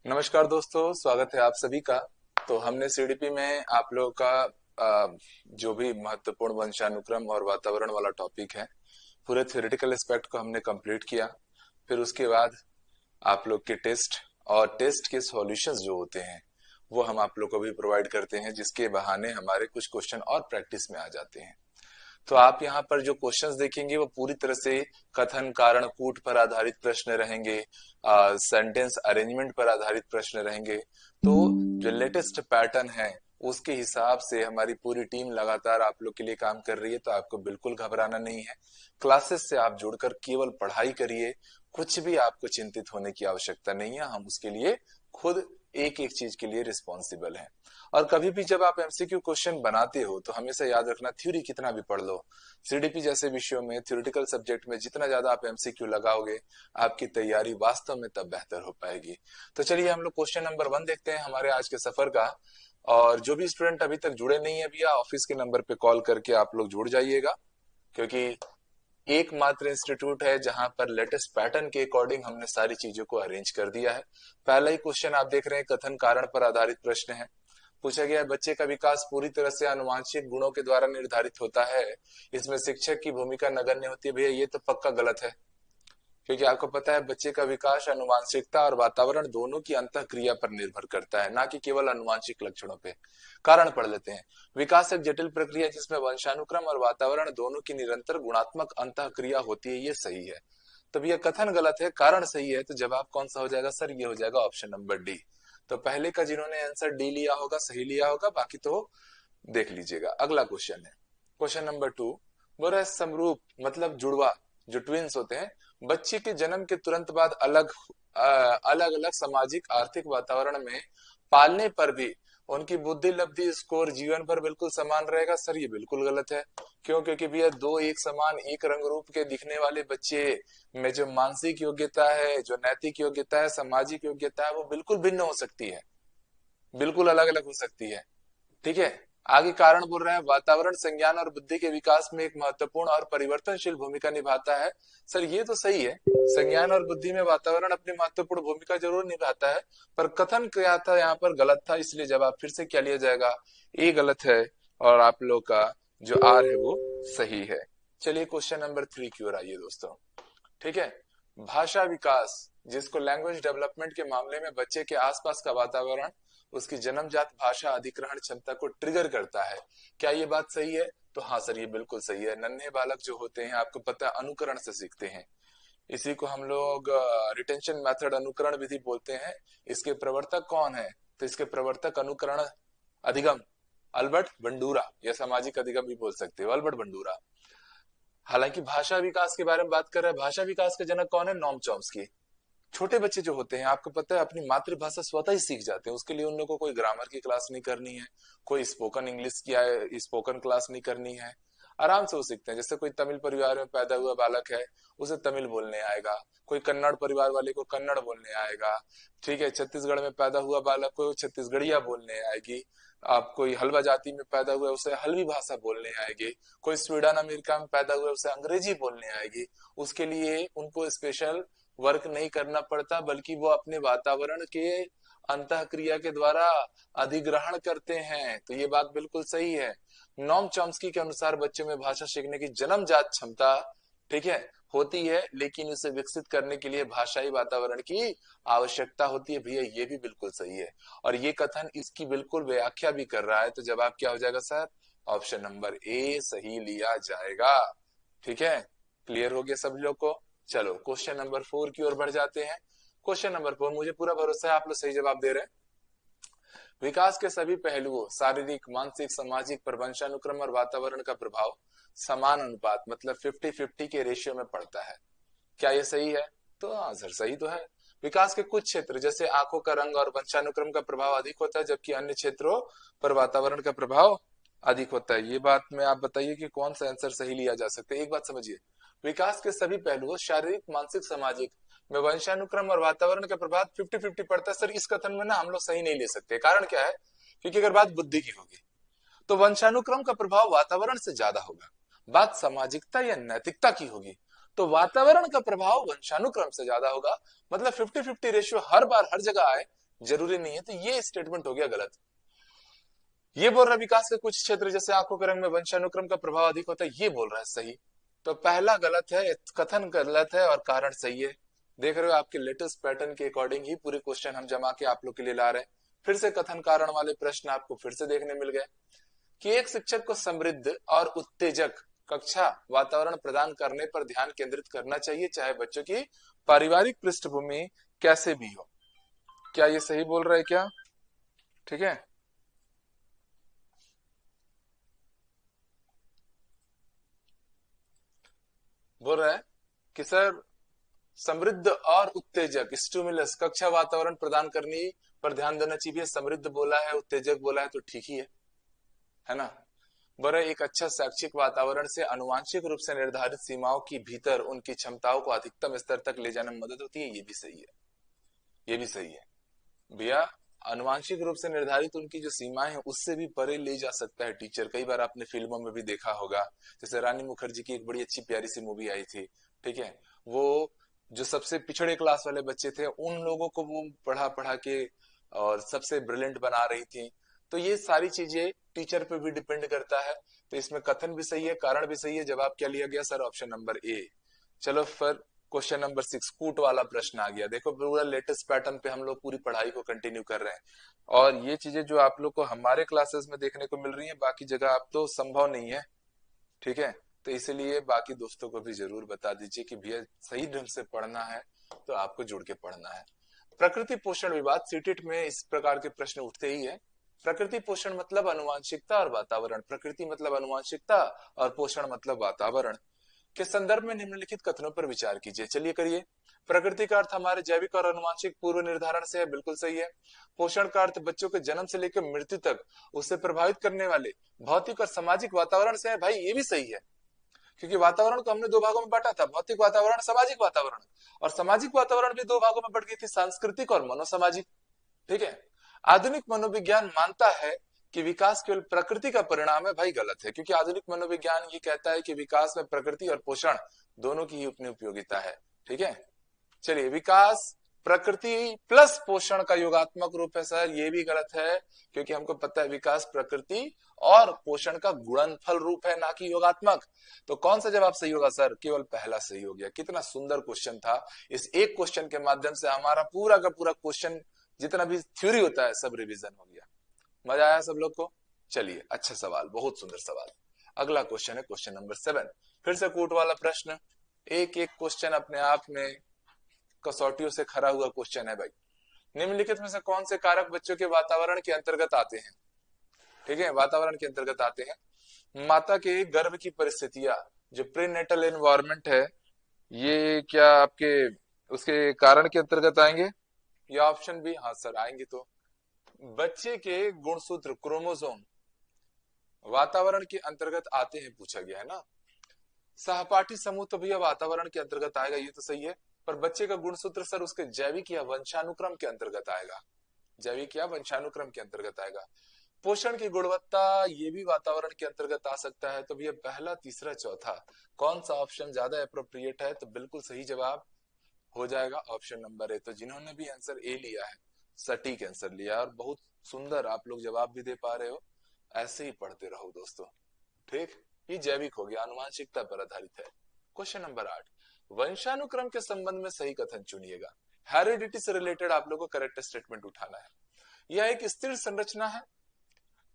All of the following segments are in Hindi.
नमस्कार दोस्तों, स्वागत है आप सभी का। तो हमने सीडीपी में आप लोगों का जो भी महत्वपूर्ण वंशानुक्रम और वातावरण वाला टॉपिक है, पूरे थ्योरेटिकल एस्पेक्ट को हमने कंप्लीट किया। फिर उसके बाद आप लोग के टेस्ट और टेस्ट के सॉल्यूशंस जो होते हैं वो हम आप लोग को भी प्रोवाइड करते हैं, जिसके बहाने हमारे कुछ क्वेश्चन और प्रैक्टिस में आ जाते हैं। तो आप यहाँ पर जो क्वेश्चंस देखेंगे वो पूरी तरह से कथन कारण कूट पर आधारित प्रश्न रहेंगे, सेंटेंस अरेंजमेंट पर आधारित प्रश्न रहेंगे। तो जो लेटेस्ट पैटर्न है उसके हिसाब से हमारी पूरी टीम लगातार आप लोग के लिए काम कर रही है, तो आपको बिल्कुल घबराना नहीं है। क्लासेस से आप जुड़कर केवल पढ़ाई करिए, कुछ भी आपको चिंतित होने की आवश्यकता नहीं है। हम उसके लिए खुद एक एक चीज के लिए रिस्पॉन्सिबल हैं। और कभी भी जब आप एमसीक्यू क्वेश्चन बनाते हो तो हमेशा याद रखना, थ्योरी कितना भी पढ़ लो, सीडीपी जैसे विषयों में, थ्योरेटिकल सब्जेक्ट में जितना ज्यादा आप एमसीक्यू लगाओगे, आपकी तैयारी वास्तव में तब बेहतर हो पाएगी। तो चलिए हम लोग क्वेश्चन नंबर 1 देखते हैं हमारे आज के सफर का। और जो भी स्टूडेंट अभी तक जुड़े नहीं है भैया, ऑफिस के नंबर पे कॉल करके आप लोग जुड़ जाइएगा, क्योंकि एकमात्र इंस्टीट्यूट है जहां पर लेटेस्ट पैटर्न के अकॉर्डिंग हमने सारी चीजों को अरेंज कर दिया है। पहला ही क्वेश्चन आप देख रहे हैं, कथन कारण पर आधारित प्रश्न है। पूछा गया है, बच्चे का विकास पूरी तरह से आनुवांशिक गुणों के द्वारा निर्धारित होता है, इसमें शिक्षक की भूमिका नगण्य होती है। भैया ये तो पक्का गलत है, क्योंकि आपको पता है बच्चे का विकास आनुवांशिकता और वातावरण दोनों की अंतःक्रिया पर निर्भर करता है, ना कि केवल आनुवांशिक लक्षणों पे। कारण पढ़ लेते हैं। विकास एक जटिल प्रक्रिया है जिसमें वंशानुक्रम और वातावरण दोनों की निरंतर गुणात्मक अंतःक्रिया होती है, ये सही है। तब यह कथन गलत है, कारण सही है। तो जवाब कौन सा हो जाएगा सर? ये हो जाएगा ऑप्शन नंबर डी। तो पहले का जिन्होंने आंसर डी लिया होगा सही लिया होगा, बाकी तो देख लीजिएगा। अगला क्वेश्चन है क्वेश्चन नंबर 2। बोल रहा है समरूप मतलब जुड़वा, जो ट्विंस होते हैं, बच्चे के जन्म के तुरंत बाद अलग अलग सामाजिक आर्थिक वातावरण में पालने पर भी उनकी बुद्धि लब्धि स्कोर जीवन पर बिल्कुल समान रहेगा। सर ये बिल्कुल गलत है। क्यों? क्योंकि भैया दो एक समान एक रंग रूप के दिखने वाले बच्चे में जो मानसिक योग्यता है, जो नैतिक योग्यता है, सामाजिक योग्यता है, वो बिल्कुल भिन्न हो सकती है, बिल्कुल अलग अलग हो सकती है। ठीक है। आगे कारण बोल रहा है, वातावरण संज्ञान और बुद्धि के विकास में एक महत्वपूर्ण और परिवर्तनशील भूमिका निभाता है। सर ये तो सही है, संज्ञान और बुद्धि में वातावरण अपनी महत्वपूर्ण भूमिका जरूर निभाता है, पर कथन क्या था यहाँ पर? गलत था, इसलिए जवाब फिर से क्या लिया जाएगा? ए गलत है, और आप लोग का जो आर है वो सही है। चलिए क्वेश्चन नंबर 3 की ओर आइए दोस्तों। ठीक है। भाषा विकास, जिसको लैंग्वेज डेवलपमेंट के मामले में बच्चे के आसपास का वातावरण उसकी जन्मजात भाषा अधिग्रहण क्षमता को ट्रिगर करता है, क्या ये बात सही है? तो हाँ सर, ये बिल्कुल सही है। नन्हे बालक जो होते हैं, आपको पता है, अनुकरण से सीखते हैं। इसी को हम लोग रिटेंशन मेथड, अनुकरण विधि बोलते हैं। इसके प्रवर्तक कौन है? तो इसके प्रवर्तक अनुकरण अधिगम अल्बर्ट बंडूरा, या सामाजिक अधिगम भी बोल सकते हो, अल्बर्ट बंडूरा। हालांकि भाषा विकास के बारे में बात कर रहे हैं, भाषा विकास के जनक कौन है? Noam Chomsky. छोटे बच्चे जो होते हैं, आपको पता है, अपनी मातृभाषा स्वतः ही सीख जाते हैं। उसके लिए उन लोगों को कोई ग्रामर की क्लास नहीं करनी है, कोई स्पोकन इंग्लिश की स्पोकन क्लास नहीं करनी है, आराम से वो सीखते हैं। जैसे कोई तमिल परिवार में पैदा हुआ बालक है, उसे तमिल बोलने आएगा। कोई कन्नड़ परिवार वाले को कन्नड़ बोलने आएगा। ठीक है। छत्तीसगढ़ में पैदा हुआ बालक को छत्तीसगढ़िया बोलने आएगी। आप कोई हलवा जाति में पैदा हुआ उसे हल्वी भाषा बोलने आएगी। कोई स्वीडन अमेरिका में पैदा हुआ उसे अंग्रेजी बोलने आएगी। उसके लिए उनको स्पेशल वर्क नहीं करना पड़ता, बल्कि वो अपने वातावरण के अंतःक्रिया के द्वारा अधिग्रहण करते हैं। तो ये बात बिल्कुल सही है। नॉम चॉम्स्की के अनुसार बच्चे में भाषा सीखने की जन्मजात क्षमता, ठीक है, होती है, लेकिन उसे विकसित करने के लिए भाषाई वातावरण की आवश्यकता होती है। भैया ये भी बिल्कुल सही है, और ये कथन इसकी बिल्कुल व्याख्या भी कर रहा है। तो जवाब क्या हो जाएगा सर? ऑप्शन नंबर ए सही लिया जाएगा। ठीक है। क्लियर हो गया सभी लोग को? चलो क्वेश्चन नंबर 4 की ओर बढ़ जाते हैं। क्वेश्चन नंबर 4, मुझे पूरा भरोसा है आप लोग सही जवाब दे रहे हैं। विकास के सभी पहलुओं, शारीरिक, मानसिक, सामाजिक पर वंशानुक्रम और वातावरण का प्रभाव समान अनुपात मतलब 50-50 के रेशियो में पड़ता है। क्या ये सही है? तो हाँ सर, सही तो है। विकास के कुछ क्षेत्र जैसे आंखों का रंग और वंशानुक्रम का प्रभाव अधिक होता है, जबकि अन्य क्षेत्रों पर वातावरण का प्रभाव अधिक होता है। ये बात में आप बताइए कि कौन सा आंसर सही लिया जा सकता है। एक बात समझिए, विकास के सभी पहलुओं, शारीरिक, मानसिक, सामाजिक में वंशानुक्रम और वातावरण का प्रभाव 50-50 पड़ता है। सर इस कथन में ना हम लोग सही नहीं ले सकते। कारण क्या है? क्योंकि अगर बात बुद्धि की होगी तो वंशानुक्रम का प्रभाव वातावरण से ज्यादा होगा। बात सामाजिकता या नैतिकता की होगी तो वातावरण का प्रभाव वंशानुक्रम से ज्यादा होगा। मतलब 50-50 रेशियो हर बार हर जगह आए, जरूरी नहीं है, तो ये स्टेटमेंट हो गया गलत। ये बोल रहा है विकास के कुछ क्षेत्र जैसे आंखों के रंग में वंशानुक्रम का प्रभाव अधिक होता है, ये बोल रहा है सही। तो पहला गलत है, कथन गलत है और कारण सही है। देख रहे हो आपके लेटेस्ट पैटर्न के अकॉर्डिंग ही पूरे क्वेश्चन हम जमा के आप लोग के लिए ला रहे हैं। फिर से कथन कारण वाले प्रश्न आपको फिर से देखने मिल गए कि एक शिक्षक को समृद्ध और उत्तेजक कक्षा वातावरण प्रदान करने पर ध्यान केंद्रित करना चाहिए, चाहे बच्चों की पारिवारिक पृष्ठभूमि कैसे भी हो। क्या ये सही बोल रहा है क्या? ठीक है, बोल रहा है कि सर समृद्ध और उत्तेजक स्टिमुलस कक्षा वातावरण प्रदान करने पर ध्यान देना चाहिए। समृद्ध बोला है, उत्तेजक बोला है, तो ठीक ही है ना। बड़ा एक अच्छा शैक्षिक वातावरण से आनुवांशिक रूप से निर्धारित सीमाओं के भीतर उनकी क्षमताओं को अधिकतम स्तर तक ले जाने में मदद होती है, ये भी सही है, ये भी सही है भैया। आनुवांशिक रूप से निर्धारित उनकी जो सीमाएं हैं उससे भी परे ले जा सकता है टीचर। कई बार आपने फिल्मों में भी देखा होगा, जैसे रानी मुखर्जी की एक बड़ी अच्छी प्यारी सी मूवी आई थी, ठीक है। वो जो सबसे पिछड़े क्लास वाले बच्चे थे उन लोगों को वो पढ़ा पढ़ा के और सबसे ब्रिलियंट बना रही थी। तो ये सारी चीजें टीचर पे भी डिपेंड करता है। तो इसमें कथन भी सही है, कारण भी सही है। जवाब क्या लिया गया सर? Option number A. चलो फिर क्वेश्चन नंबर 6 कूट वाला प्रश्न आ गया। देखो पूरा लेटेस्ट पैटर्न पे हम लोग पूरी पढ़ाई को कंटिन्यू कर रहे हैं, और ये चीजें जो आप लोग को हमारे क्लासेस में देखने को मिल रही है बाकी जगह आप तो संभव नहीं है, ठीक है। तो इसलिए बाकी दोस्तों को भी जरूर बता दीजिए कि भैया सही ढंग से पढ़ना है तो आपको जुड़ के पढ़ना है। प्रकृति पोषण विवाद सीटेट में इस प्रकार के प्रश्न उठते ही है। प्रकृति पोषण मतलब अनुवांशिकता और वातावरण, प्रकृति मतलब अनुवांशिकता और पोषण मतलब वातावरण के संदर्भ में निम्नलिखित कथनों पर विचार कीजिए। चलिए करिए। प्रकृति का अर्थ हमारे जैविक और अनुवांशिक पूर्व निर्धारण से है, बिल्कुल सही है। पोषण का अर्थ बच्चों के जन्म से लेकर मृत्यु तक उसे प्रभावित करने वाले भौतिक और सामाजिक वातावरण से है, भाई ये भी सही है। क्योंकि वातावरण को हमने दो भागों में बांटा था, भौतिक वातावरण, सामाजिक वातावरण। और सामाजिक वातावरण भी दो भागों में बढ़ गई थी, सांस्कृतिक और मनोसामाजिक, ठीक है। आधुनिक मनोविज्ञान मानता है कि विकास केवल प्रकृति का परिणाम है, भाई गलत है। क्योंकि आधुनिक मनोविज्ञान ये कहता है कि विकास में प्रकृति और पोषण दोनों की ही अपनी उपयोगिता है, ठीक है। चलिए, विकास प्रकृति प्लस पोषण का योगात्मक रूप है सर, ये भी गलत है। क्योंकि हमको पता है विकास प्रकृति और पोषण का गुणनफल रूप है, ना कि योगात्मक। तो कौन सा जवाब सही होगा सर? केवल पहला सही हो गया। कितना सुंदर क्वेश्चन था। इस एक क्वेश्चन के माध्यम से हमारा पूरा का पूरा क्वेश्चन जितना भी थ्योरी होता है सब रिवीजन हो गया। मजा आया सब लोग को? चलिए, अच्छा सवाल, बहुत सुंदर सवाल। अगला क्वेश्चन है क्वेश्चन नंबर 7। फिर से कूट वाला प्रश्न। एक एक क्वेश्चन अपने आप में कसौटियों से खरा हुआ क्वेश्चन है भाई। निम्नलिखित में से कौन से कारक बच्चों के वातावरण के अंतर्गत आते हैं? ठीक है, वातावरण के अंतर्गत आते हैं। माता के गर्भ की परिस्थितियां, जो प्रीनेटल एनवायरनमेंट है, ये क्या आपके उसके कारण के अंतर्गत आएंगे? ये ऑप्शन भी हाँ सर आएंगे। तो बच्चे के गुणसूत्र क्रोमोसोम वातावरण के अंतर्गत आते हैं, पूछा गया है ना। सहपाठी समूह तो भैया वातावरण के अंतर्गत आएगा, ये तो सही है। पर बच्चे का गुणसूत्र सर उसके जैविक या वंशानुक्रम के अंतर्गत आएगा, जैविक या वंशानुक्रम के अंतर्गत आएगा। पोषण की गुणवत्ता ये भी वातावरण के अंतर्गत आ सकता है। तो भैया पहला, तीसरा, चौथा कौन सा ऑप्शन ज्यादा अप्रोप्रिएट है? तो बिल्कुल सही जवाब हो जाएगा ऑप्शन नंबर ए। तो जिन्होंने भी आंसर ए लिया है सटीक आंसर लिया, और बहुत सुंदर आप लोग जवाब भी दे पा रहे हो। ऐसे ही पढ़ते रहो दोस्तों, ठीक। ये जैविक हो गया, आनुवांशिकता पर आधारित है। क्वेश्चन नंबर 8, वंशानुक्रम के संबंध में सही कथन चुनिएगा। हेरिडिटी से रिलेटेड आप लोगों को करेक्ट स्टेटमेंट उठाना है। यह एक स्थिर संरचना है।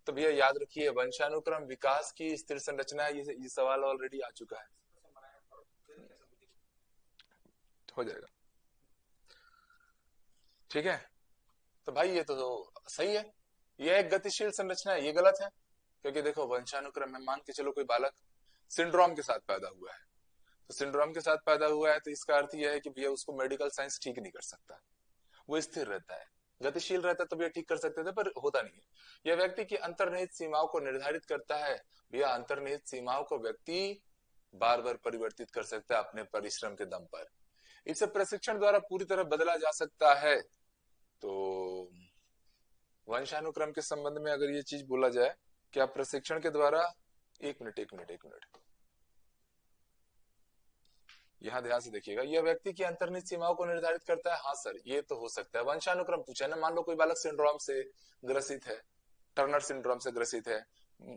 तो भैया याद रखिए, वंशानुक्रम विकास की स्थिर संरचना है। ये सवाल ऑलरेडी आ चुका है, हो जाएगा, ठीक है। तो भाई ये तो सही है। यह एक गतिशील संरचना है, ये गलत है। क्योंकि देखो वंशानुक्रम में मान के चलो कोई बालक सिंड्रोम के साथ पैदा हुआ है, तो सिंड्रोम के साथ पैदा हुआ है तो इसका अर्थ यह है कि भैया उसको मेडिकल साइंस ठीक नहीं कर सकता। वो स्थिर रहता है, गतिशील रहता है, तो भैया ठीक कर सकते थे, पर होता नहीं है। यह व्यक्ति की अंतर्निहित सीमाओं को निर्धारित करता है। भैया अंतर्निहित सीमाओं को व्यक्ति बार बार परिवर्तित कर सकता है अपने परिश्रम के दम पर। इसे प्रशिक्षण द्वारा पूरी तरह बदला जा सकता है। तो वंशानुक्रम के संबंध में अगर ये चीज बोला जाए, क्या प्रशिक्षण के द्वारा, एक मिनट, यहाँ ध्यान से देखिएगा, यह व्यक्ति की अंतर्निहित सीमाओं को निर्धारित करता है। हाँ सर, ये तो हो सकता है। वंशानुक्रम पूछा है ना, मान लो कोई बालक सिंड्रोम से ग्रसित है, टर्नर सिंड्रोम से ग्रसित है,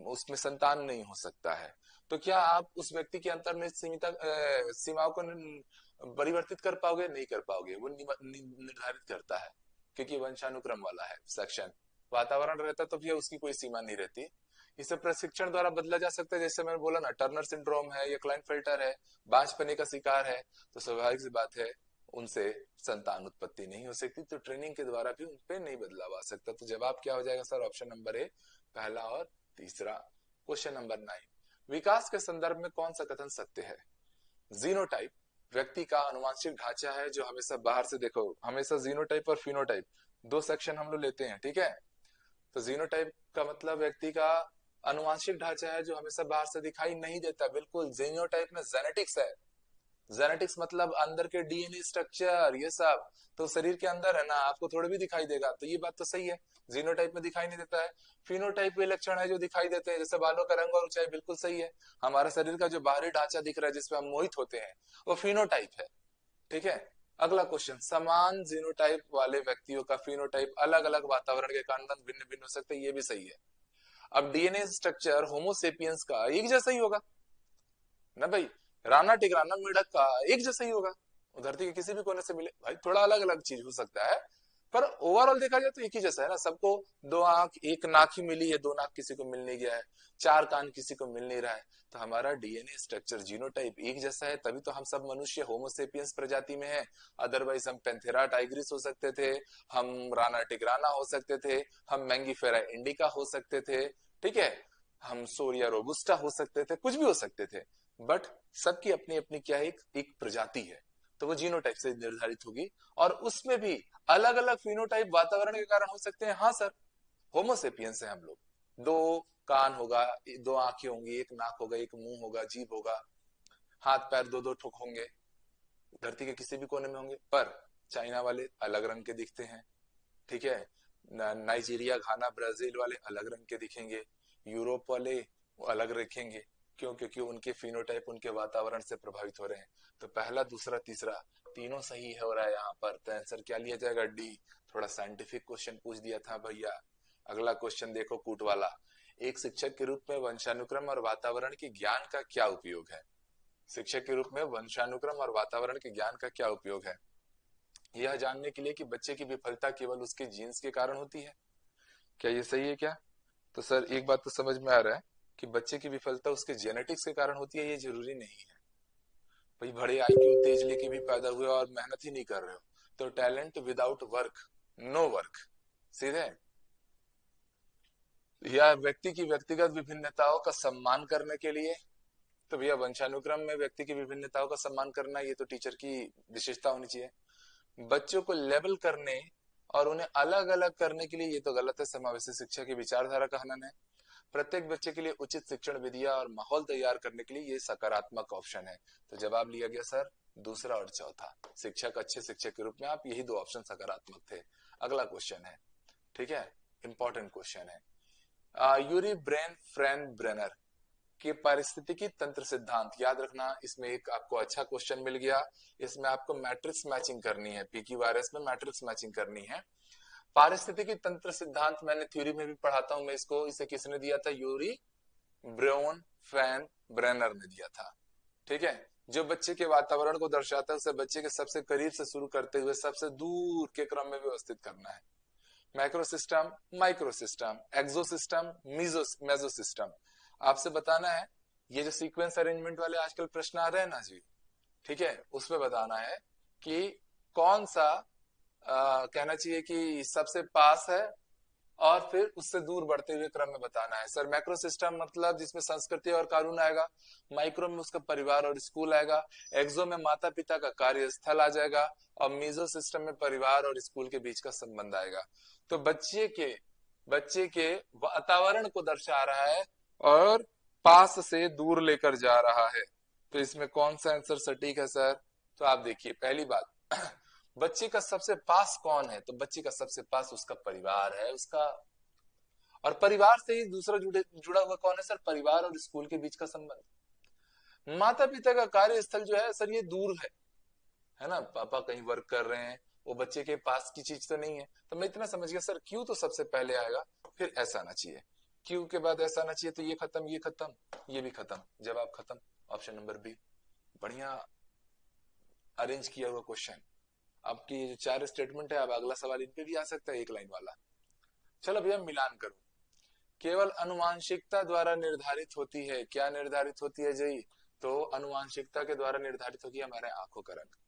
उसमें संतान नहीं हो सकता है, तो क्या आप उस व्यक्ति की अंतर्निहित सीमाओं को परिवर्तित कर पाओगे? नहीं कर पाओगे। वो निर्धारित करता है, क्योंकि वंशानुक्रम वाला है सेक्शन। वातावरण रहता तो भी उसकी कोई सीमा नहीं रहती। इसे प्रशिक्षण द्वारा बदला जा सकता है, जैसे मैंने बोला ना, टर्नर सिंड्रोम है या क्लाइनफेल्टर है, बांझपने का शिकार है, तो स्वाभाविक सी बात है उनसे संतान उत्पत्ति नहीं हो सकती, तो ट्रेनिंग के द्वारा भी उनपे नहीं बदलाव आ सकता। तो जवाब क्या हो जाएगा सर? ऑप्शन नंबर ए, पहला और तीसरा। क्वेश्चन नंबर 9, विकास के संदर्भ में कौन सा कथन सत्य है? जीनोटाइप व्यक्ति का अनुवांशिक ढांचा है जो हमेशा बाहर से, देखो हमेशा जीनोटाइप और फिनोटाइप दो सेक्शन हम लोग लेते हैं, ठीक है? तो जीनोटाइप का मतलब व्यक्ति का अनुवांशिक ढांचा है जो हमेशा बाहर से दिखाई नहीं देता। बिल्कुल, जीनोटाइप में जेनेटिक्स है। जेनेटिक्स मतलब अंदर के डीएनए स्ट्रक्चर, ये सब तो शरीर के अंदर है ना, आपको थोड़ी भी दिखाई देगा। तो ये बात तो सही है, जीनोटाइप में दिखाई नहीं देता है। फिनोटाइप के लक्षण है जो दिखाई देते हैं, जैसे बालों का रंग और ऊंचाई, बिल्कुल सही है। हमारा शरीर का जो बाहरी ढांचा दिख रहा है जिसपे हम मोहित होते हैं, वो फिनोटाइप है, ठीक है? अगला क्वेश्चन, समान जीनोटाइप वाले व्यक्तियों का फिनोटाइप अलग अलग वातावरण के कारण भिन्न भिन्न हो सकते हैं, ये भी सही है। अब डीएनए स्ट्रक्चर होमोसेपियंस का एक जैसा ही होगा ना भाई, राणा टिकराना मेढक का एक जैसा ही होगा, वो धरती के किसी भी कोने से मिले भाई, थोड़ा अलग अलग चीज हो सकता है, पर ओवरऑल देखा जाए तो एक ही जैसा है ना सबको। दो आंख एक नाक ही मिली है, दो नाक किसी को मिल नहीं गया है, चार कान किसी को मिल नहीं रहा है, तो हमारा डीएनए स्ट्रक्चर जीनोटाइप एक जैसा है, तभी तो हम सब मनुष्य होमोसेपियंस प्रजाति में है। अदरवाइज हम पेंथेरा टाइग्रिस हो सकते थे, हम राणा टिकराना हो सकते थे, हम मैंगीफेरा इंडिका हो सकते थे, ठीक है, हम सोरिया रोबुस्टा हो सकते थे, कुछ भी हो सकते थे, बट सबकी अपनी अपनी क्या है, एक प्रजाति है, तो वो जीनोटाइप से निर्धारित होगी। और उसमें भी अलग अलग फिनोटाइप वातावरण के कारण हो सकते हैं। हाँ सर, होमोसेपियंस है हम लोग, दो कान होगा, दो आंखें होंगी, एक नाक होगा, एक मुंह होगा, जीभ होगा, हाथ पैर दो दो ठुक होंगे, धरती के किसी भी कोने में होंगे, पर चाइना वाले अलग रंग के दिखते हैं, ठीक है? नाइजीरिया, घाना, ब्राजील वाले अलग रंग के दिखेंगे, यूरोप वाले वो अलग रखेंगे। क्यों? क्योंकि उनके फिनोटाइप उनके वातावरण से प्रभावित हो रहे हैं। तो पहला, दूसरा, तीसरा तीनों सही हो रहा है यहाँ पर, तो आंसर क्या लिया जाएगा? डी। थोड़ा साइंटिफिक क्वेश्चन पूछ दिया था भैया। अगला क्वेश्चन देखो, कूट वाला, एक शिक्षक के रूप में वंशानुक्रम और वातावरण के ज्ञान का क्या उपयोग है? शिक्षक के रूप में वंशानुक्रम और वातावरण के ज्ञान का क्या उपयोग है? यह जानने के लिए कि बच्चे की विफलता केवल उसके जीन्स के कारण होती है। क्या ये सही है क्या? तो सर एक बात तो समझ में आ रहा है कि बच्चे की विफलता उसके जेनेटिक्स के कारण होती है, ये जरूरी नहीं है भाई। बड़े आईक्यू तेज लेके भी पैदा हुए और मेहनत ही नहीं कर रहे हो, तो talent without work, no work, सीधे। या व्यक्ति की व्यक्तिगत विभिन्नताओं का सम्मान करने के लिए, तो भैया वंशानुक्रम में व्यक्ति की विभिन्नताओं का सम्मान करना, ये तो टीचर की विशेषता होनी चाहिए। बच्चों को लेबल करने और उन्हें अलग अलग करने के लिए, ये तो गलत है, समावेशी शिक्षा की विचारधारा का हनन है। प्रत्येक बच्चे के लिए उचित शिक्षण विधियां और माहौल तैयार करने के लिए ये सकारात्मक ऑप्शन है। तो जवाब लिया गया सर दूसरा और चौथा, शिक्षक, अच्छे शिक्षक के रूप में आप, यही दो ऑप्शन सकारात्मक थे। अगला क्वेश्चन है, ठीक है, इंपॉर्टेंट क्वेश्चन है। यूरी ब्रेन फ्रेन ब्रेनर के पारिस्थितिकी तंत्र सिद्धांत, याद रखना, इसमें एक आपको अच्छा क्वेश्चन मिल गया। इसमें आपको मैट्रिक्स मैचिंग करनी है, पीक्यूआरएस में मैट्रिक्स मैचिंग करनी है। पारिस्थितिकी तंत्र सिद्धांत मैंने थ्योरी में भी पढ़ाता हूं मैं इसको, इसे किसने दिया था? यूरी ब्रेन फैन ब्रेनर ने दिया था, ठीक है? जो बच्चे के वातावरण को दर्शाता है उसे बच्चे के सबसे करीब से शुरू करते हुए सबसे दूर के क्रम में व्यवस्थित करना है। मैक्रो सिस्टम, माइक्रो सिस्टम, एक्सो सिस्टम, मेसो सिस्टम, आपसे बताना है। ये जो सीक्वेंस अरेंजमेंट वाले आजकल प्रश्न आ रहे हैं ना जी, ठीक है, उसमें बताना है कि कौन सा कहना चाहिए कि सबसे पास है, और फिर उससे दूर बढ़ते हुए क्रम में बताना है। सर मैक्रो सिस्टम मतलब जिसमें संस्कृति और कानून आएगा, माइक्रो में उसका परिवार और स्कूल आएगा, एक्सो में माता पिता का कार्यस्थल आ जाएगा, और मीजो सिस्टम में परिवार और स्कूल के बीच का संबंध आएगा। तो बच्चे के वातावरण को दर्शा रहा है और पास से दूर लेकर जा रहा है। तो इसमें कौन सा आंसर सटीक है सर? तो आप देखिए, पहली बात बच्चे का सबसे पास कौन है? तो बच्चे का सबसे पास उसका परिवार है, उसका, और परिवार से ही दूसरा जुड़ा हुआ कौन है सर? परिवार और स्कूल के बीच का संबंध। माता पिता का कार्यस्थल जो है सर ये दूर है ना, पापा कहीं वर्क कर रहे हैं, वो बच्चे के पास की चीज तो नहीं है। तो मैं इतना समझ गया सर, क्यों तो सबसे पहले आएगा, फिर ऐसा आना चाहिए, क्यों के बाद ऐसा आना चाहिए, तो ये खत्म, ये खत्म, ये भी खत्म, जवाब खत्म। ऑप्शन नंबर बी, बढ़िया अरेंज किया हुआ क्वेश्चन। आपकी ये जो चार स्टेटमेंट है, अब अगला सवाल इन पे भी आ सकता है, एक लाइन वाला। चलो भैया मिलान करो। केवल अनुवांशिकता द्वारा निर्धारित होती है, क्या निर्धारित होती है जी, तो अनुवांशिकता के द्वारा निर्धारित होगी हमारे आंखों का रंग।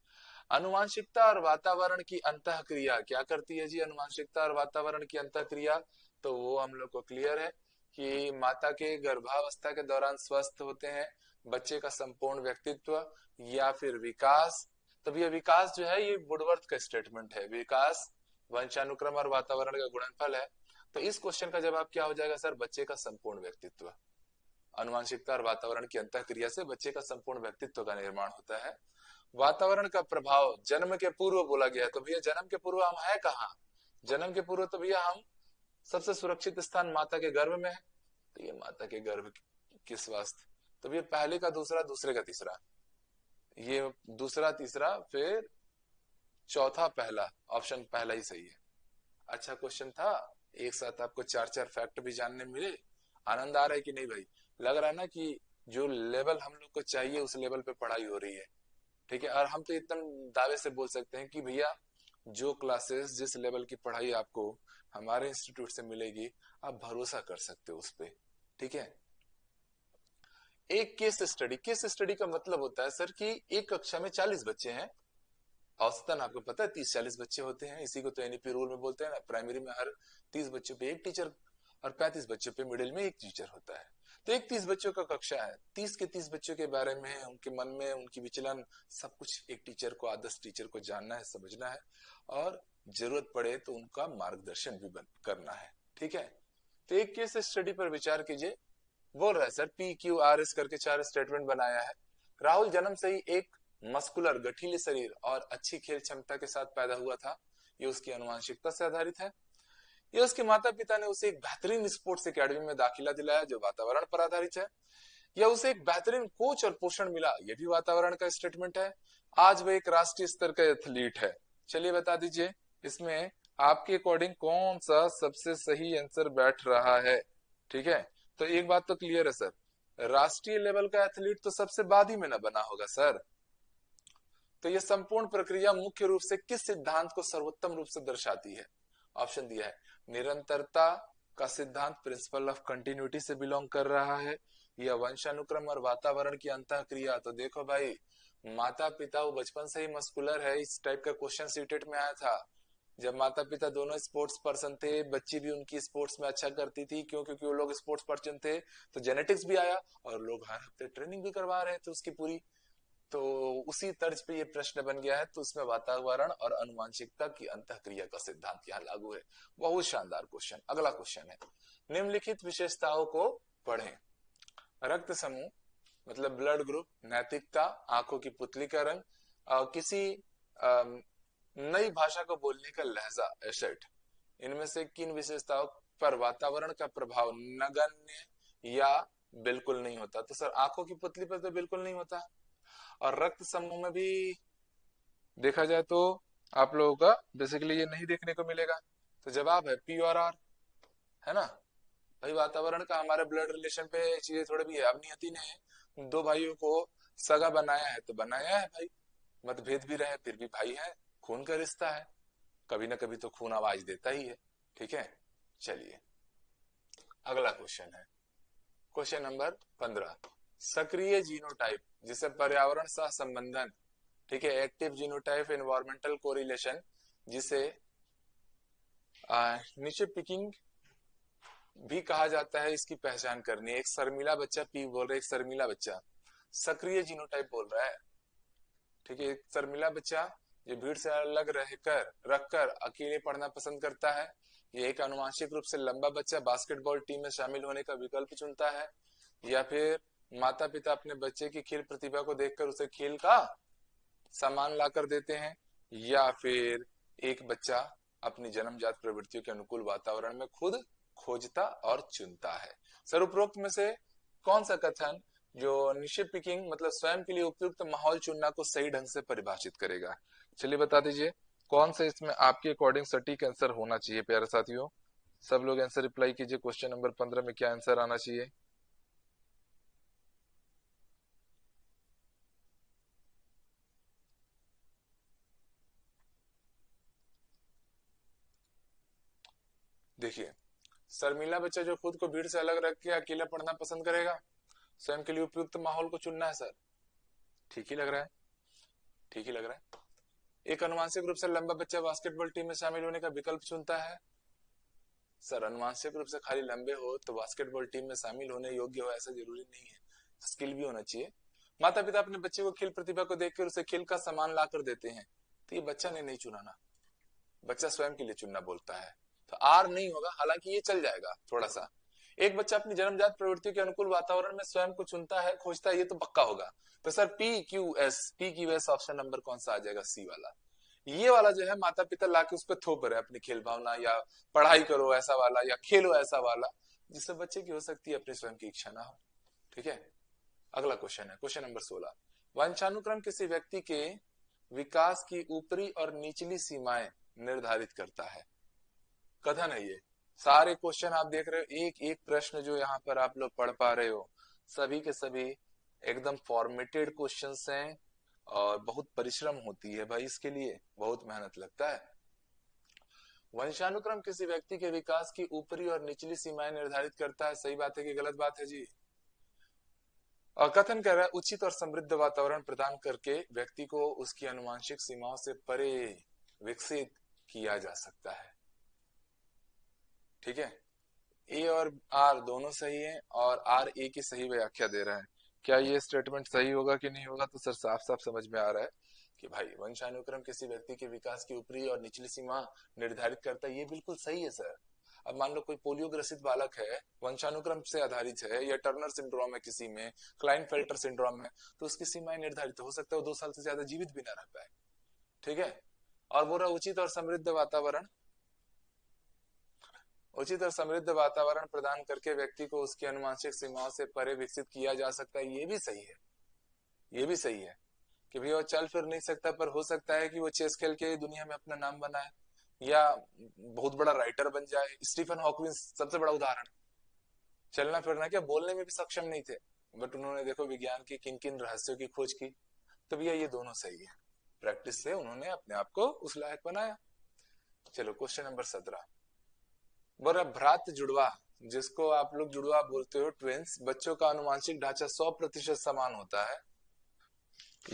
अनुवांशिकता और वातावरण की अंतःक्रिया क्या करती है जी, अनुवांशिकता और वातावरण की अंतःक्रिया, तो वो हम लोग को क्लियर है कि माता के गर्भावस्था के दौरान स्वस्थ होते हैं बच्चे का संपूर्ण व्यक्तित्व या फिर विकास। तब ये विकास जो है ये वुडवर्थ का स्टेटमेंट है, विकास वंशानुक्रम और वातावरण का गुणनफल है। तो इस क्वेश्चन का जवाब क्या हो जाएगा सर, बच्चे का संपूर्ण व्यक्तित्व। अनुवांशिकता और वातावरण की अंतःक्रिया से बच्चे का संपूर्ण व्यक्तित्व का निर्माण होता है। वातावरण का प्रभाव जन्म के पूर्व बोला गया है, तो भैया जन्म के पूर्व हम है कहाँ, जन्म के पूर्व तो भैया हम सबसे सुरक्षित स्थान माता के गर्भ में है। तो ये माता के गर्भ की स्वास्थ्य, तो भैया पहले का दूसरा, दूसरे का तीसरा, ये दूसरा तीसरा फिर चौथा पहला, ऑप्शन पहला ही सही है। अच्छा क्वेश्चन था, एक साथ आपको चार चार फैक्ट भी जानने मिले। आनंद आ रहा है कि नहीं भाई, लग रहा है ना कि जो लेवल हम लोग को चाहिए उस लेवल पे पढ़ाई हो रही है। ठीक है, और हम तो इतना दावे से बोल सकते हैं कि भैया जो क्लासेस जिस लेवल की पढ़ाई आपको हमारे इंस्टीट्यूट से मिलेगी, आप भरोसा कर सकते हो उस पे। ठीक है, एक केस स्टडी, केस स्टडी का मतलब होता है सर कि एक कक्षा में 40 बच्चे हैं, औसतन आपको पता है 30-40 बच्चे होते हैं, इसी को तो एनईपी रूल में बोलते हैं ना, प्राइमरी में हर 30 बच्चों पे एक टीचर और 35 बच्चों पे मिडिल में एक टीचर होता है। तो एक 30 बच्चों का कक्षा है, 30 के 30 बच्चों के बारे में, उनके मन में उनकी विचलन, सब कुछ एक टीचर को, आदर्श टीचर को जानना है, समझना है, और जरूरत पड़े तो उनका मार्गदर्शन भी करना है। ठीक है, तो एक केस स्टडी पर विचार कीजिए। बोल रहा है सर PQRS करके चार स्टेटमेंट बनाया है। राहुल जन्म से ही एक मस्कुलर गठीले शरीर और अच्छी खेल क्षमता के साथ पैदा हुआ था, ये उसकी अनुवांशिकता से आधारित है। ये उसके माता पिता ने उसे एक बेहतरीन स्पोर्ट्स एकेडमी में दाखिला दिलाया जो वातावरण पर आधारित है। या उसे एक बेहतरीन कोच और पोषण मिला, ये भी वातावरण का स्टेटमेंट है। आज वह एक राष्ट्रीय स्तर का एथलीट है। चलिए बता दीजिए इसमें आपके अकॉर्डिंग कौन सा सबसे सही आंसर बैठ रहा है। ठीक है, तो एक बात तो क्लियर है सर, राष्ट्रीय लेवल का एथलीट तो सबसे बाद ही में ना बना होगा सर। तो यह संपूर्ण प्रक्रिया मुख्य रूप से किस सिद्धांत को सर्वोत्तम रूप से दर्शाती है। ऑप्शन दिया है, निरंतरता का सिद्धांत, प्रिंसिपल ऑफ कंटिन्यूटी से बिलोंग कर रहा है, या वंशानुक्रम और वातावरण की अंतःक्रिया। तो देखो भाई, माता पिता वो बचपन से ही मस्कुलर है, इस टाइप का क्वेश्चन सीटेट में आया था। जब माता पिता दोनों स्पोर्ट्स पर्सन थे, बच्ची भी उनकी स्पोर्ट्स में अच्छा करती थी, क्यों, क्योंकि वो लोग स्पोर्ट्स पर्सन थे, तो जेनेटिक्स भी आया और लोग हर हफ्ते ट्रेनिंग भी करवा रहे थे उसकी पूरी। तो उसी तर्ज पे ये प्रश्न बन गया है, तो उसमें वातावरण और अनुवांशिकता की अंतःक्रिया का सिद्धांत यहाँ लागू है। बहुत शानदार क्वेश्चन। अगला क्वेश्चन है, निम्नलिखित विशेषताओं को पढ़ें। रक्त समूह मतलब ब्लड ग्रुप, नैतिकता, आंखों की पुतली का रंग, किसी नई भाषा को बोलने का लहजा, एसेट, इनमें से किन विशेषताओं पर वातावरण का प्रभाव नगण्य या बिल्कुल नहीं होता। तो सर आंखों की पुतली पर तो बिल्कुल नहीं होता, और रक्त समूह में भी देखा जाए तो आप लोगों का बेसिकली ये नहीं देखने को मिलेगा। तो जवाब है पी और आर, है ना भाई। वातावरण का हमारे ब्लड रिलेशन पे चीजें थोड़ी भी है। अब नियति ने दो भाइयों को सगा बनाया है तो बनाया है भाई, मतभेद भी रहे फिर भी भाई है, खून का रिश्ता है, कभी ना कभी तो खून आवाज देता ही है। ठीक है, चलिए अगला क्वेश्चन है, क्वेश्चन नंबर 15। सक्रिय जीनोटाइप जिसे पर्यावरण सह संबंधन, ठीक है, एक्टिव जीनोटाइप एनवायरमेंटल कोरिलेशन, जिसे नीचे पिकिंग भी कहा जाता है, इसकी पहचान करनी है। एक शर्मीला बच्चा, पी बोल रहे, एक शर्मीला बच्चा सक्रिय जीनोटाइप बोल रहा है। ठीक है, एक शर्मीला बच्चा जो भीड़ से अलग रहकर रखकर अकेले पढ़ना पसंद करता है। ये एक अनुवांशिक रूप से लंबा बच्चा बास्केटबॉल टीम में शामिल होने का विकल्प चुनता है, या फिर माता पिता अपने बच्चे की खेल प्रतिभा को देखकर उसे खेल का सामान लाकर देते हैं, या फिर एक बच्चा अपनी जन्मजात प्रवृत्तियों के अनुकूल वातावरण में खुद खोजता और चुनता है। सर उपरोक्त में से कौन सा कथन जो निशे पिकिंग मतलब स्वयं के लिए उपयुक्त माहौल चुनना को सही ढंग से परिभाषित करेगा। चलिए बता दीजिए कौन सा इसमें आपके अकॉर्डिंग सटीक आंसर होना चाहिए प्यारे साथियों। सब लोग आंसर रिप्लाई कीजिए, क्वेश्चन नंबर 15 में क्या आंसर आना चाहिए। देखिए, शर्मीला बच्चा जो खुद को भीड़ से अलग रख के अकेला पढ़ना पसंद करेगा, स्वयं के लिए उपयुक्त माहौल को चुनना है सर। ठीक ही लग रहा है, ठीक ही लग रहा है। एक अनुवांशिक रूप से लंबा बच्चा बास्केटबॉल टीम में शामिल होने का विकल्प चुनता है। सर अनुवांशिक रूप से खाली लंबे हो तो बास्केटबॉल टीम में शामिल होने योग्य हो ऐसा जरूरी नहीं है, स्किल भी होना चाहिए। माता पिता अपने बच्चे को खेल प्रतिभा को देखकर उसे खेल का सामान ला कर देते हैं, तो ये बच्चा ने नहीं चुनाना, बच्चा स्वयं के लिए चुनना बोलता है। तो आर नहीं होगा, हालांकि ये चल जाएगा थोड़ा सा। एक बच्चा अपनी जन्मजात प्रवृत्तियों के अनुकूल वातावरण में स्वयं को चुनता है खोजता है, ये तो पक्का होगा। तो sir P Q S option number कौन सा आ जाएगा, सी वाला। ये वाला जो है माता पिता लाके उस पर थोप रहे अपनी खेल भावना, या पढ़ाई करो ऐसा वाला या खेलो ऐसा वाला, जिससे बच्चे की हो सकती है अपनी स्वयं की इच्छा ना हो। ठीक है, अगला क्वेश्चन है क्वेश्चन नंबर 16। वंशानुक्रम किसी व्यक्ति के विकास की ऊपरी और निचली सीमाएं निर्धारित करता है। कथन है ये। सारे क्वेश्चन आप देख रहे हो, एक एक प्रश्न जो यहाँ पर आप लोग पढ़ पा रहे हो, सभी के सभी एकदम फॉर्मेटेड क्वेश्चंस हैं। और बहुत परिश्रम होती है भाई इसके लिए, बहुत मेहनत लगता है। वंशानुक्रम किसी व्यक्ति के विकास की ऊपरी और निचली सीमाएं निर्धारित करता है, सही बात है कि गलत बात है जी। और कथन कर रहा है उचित और समृद्ध वातावरण प्रदान करके व्यक्ति को उसकी आनुवंशिक सीमाओं से परे विकसित किया जा सकता है। ठीक है, ए और आर दोनों सही है, और आर ए की सही व्याख्या दे रहा है। क्या ये स्टेटमेंट सही होगा कि नहीं होगा, तो सर साफ साफ समझ में आ रहा है कि भाई वंशानुक्रम किसी व्यक्ति के विकास की ऊपरी और निचली सीमा निर्धारित करता है, ये बिल्कुल सही है सर। अब मान लो कोई पोलियो ग्रसित बालक है, वंशानुक्रम से आधारित है, या टर्नर सिंड्रोम है किसी में, क्लाइनफेल्टर सिंड्रोम है, तो उसकी सीमाएं निर्धारित हो सकता है वो 2 साल से ज्यादा जीवित भी ना रह पाए। ठीक है, और वो रहा उचित और समृद्ध वातावरण। उचित और समृद्ध वातावरण प्रदान करके व्यक्ति को उसकी अनुवांशिक सीमाओं से परे विकसित किया जा सकता है, ये भी सही है। ये भी सही है कि भाई वो चल फिर नहीं सकता, पर हो सकता है कि वो चेस खेल के दुनिया में अपना नाम बनाए, या बहुत बड़ा राइटर बन जाए। स्टीफन हॉकिंग सबसे बड़ा उदाहरण। चलना फिरना क्या, बोलने में भी सक्षम नहीं थे, बट उन्होंने देखो विज्ञान की किन किन रहस्यों की खोज की। तो भैया ये दोनों सही है, प्रैक्टिस से उन्होंने अपने आप को उस लायक बनाया। चलो क्वेश्चन नंबर 17। बोला भ्रात जुड़वा, जिसको आप लोग जुड़वा बोलते हो, ट्विंस बच्चों का अनुवांशिक ढांचा 100% समान होता है,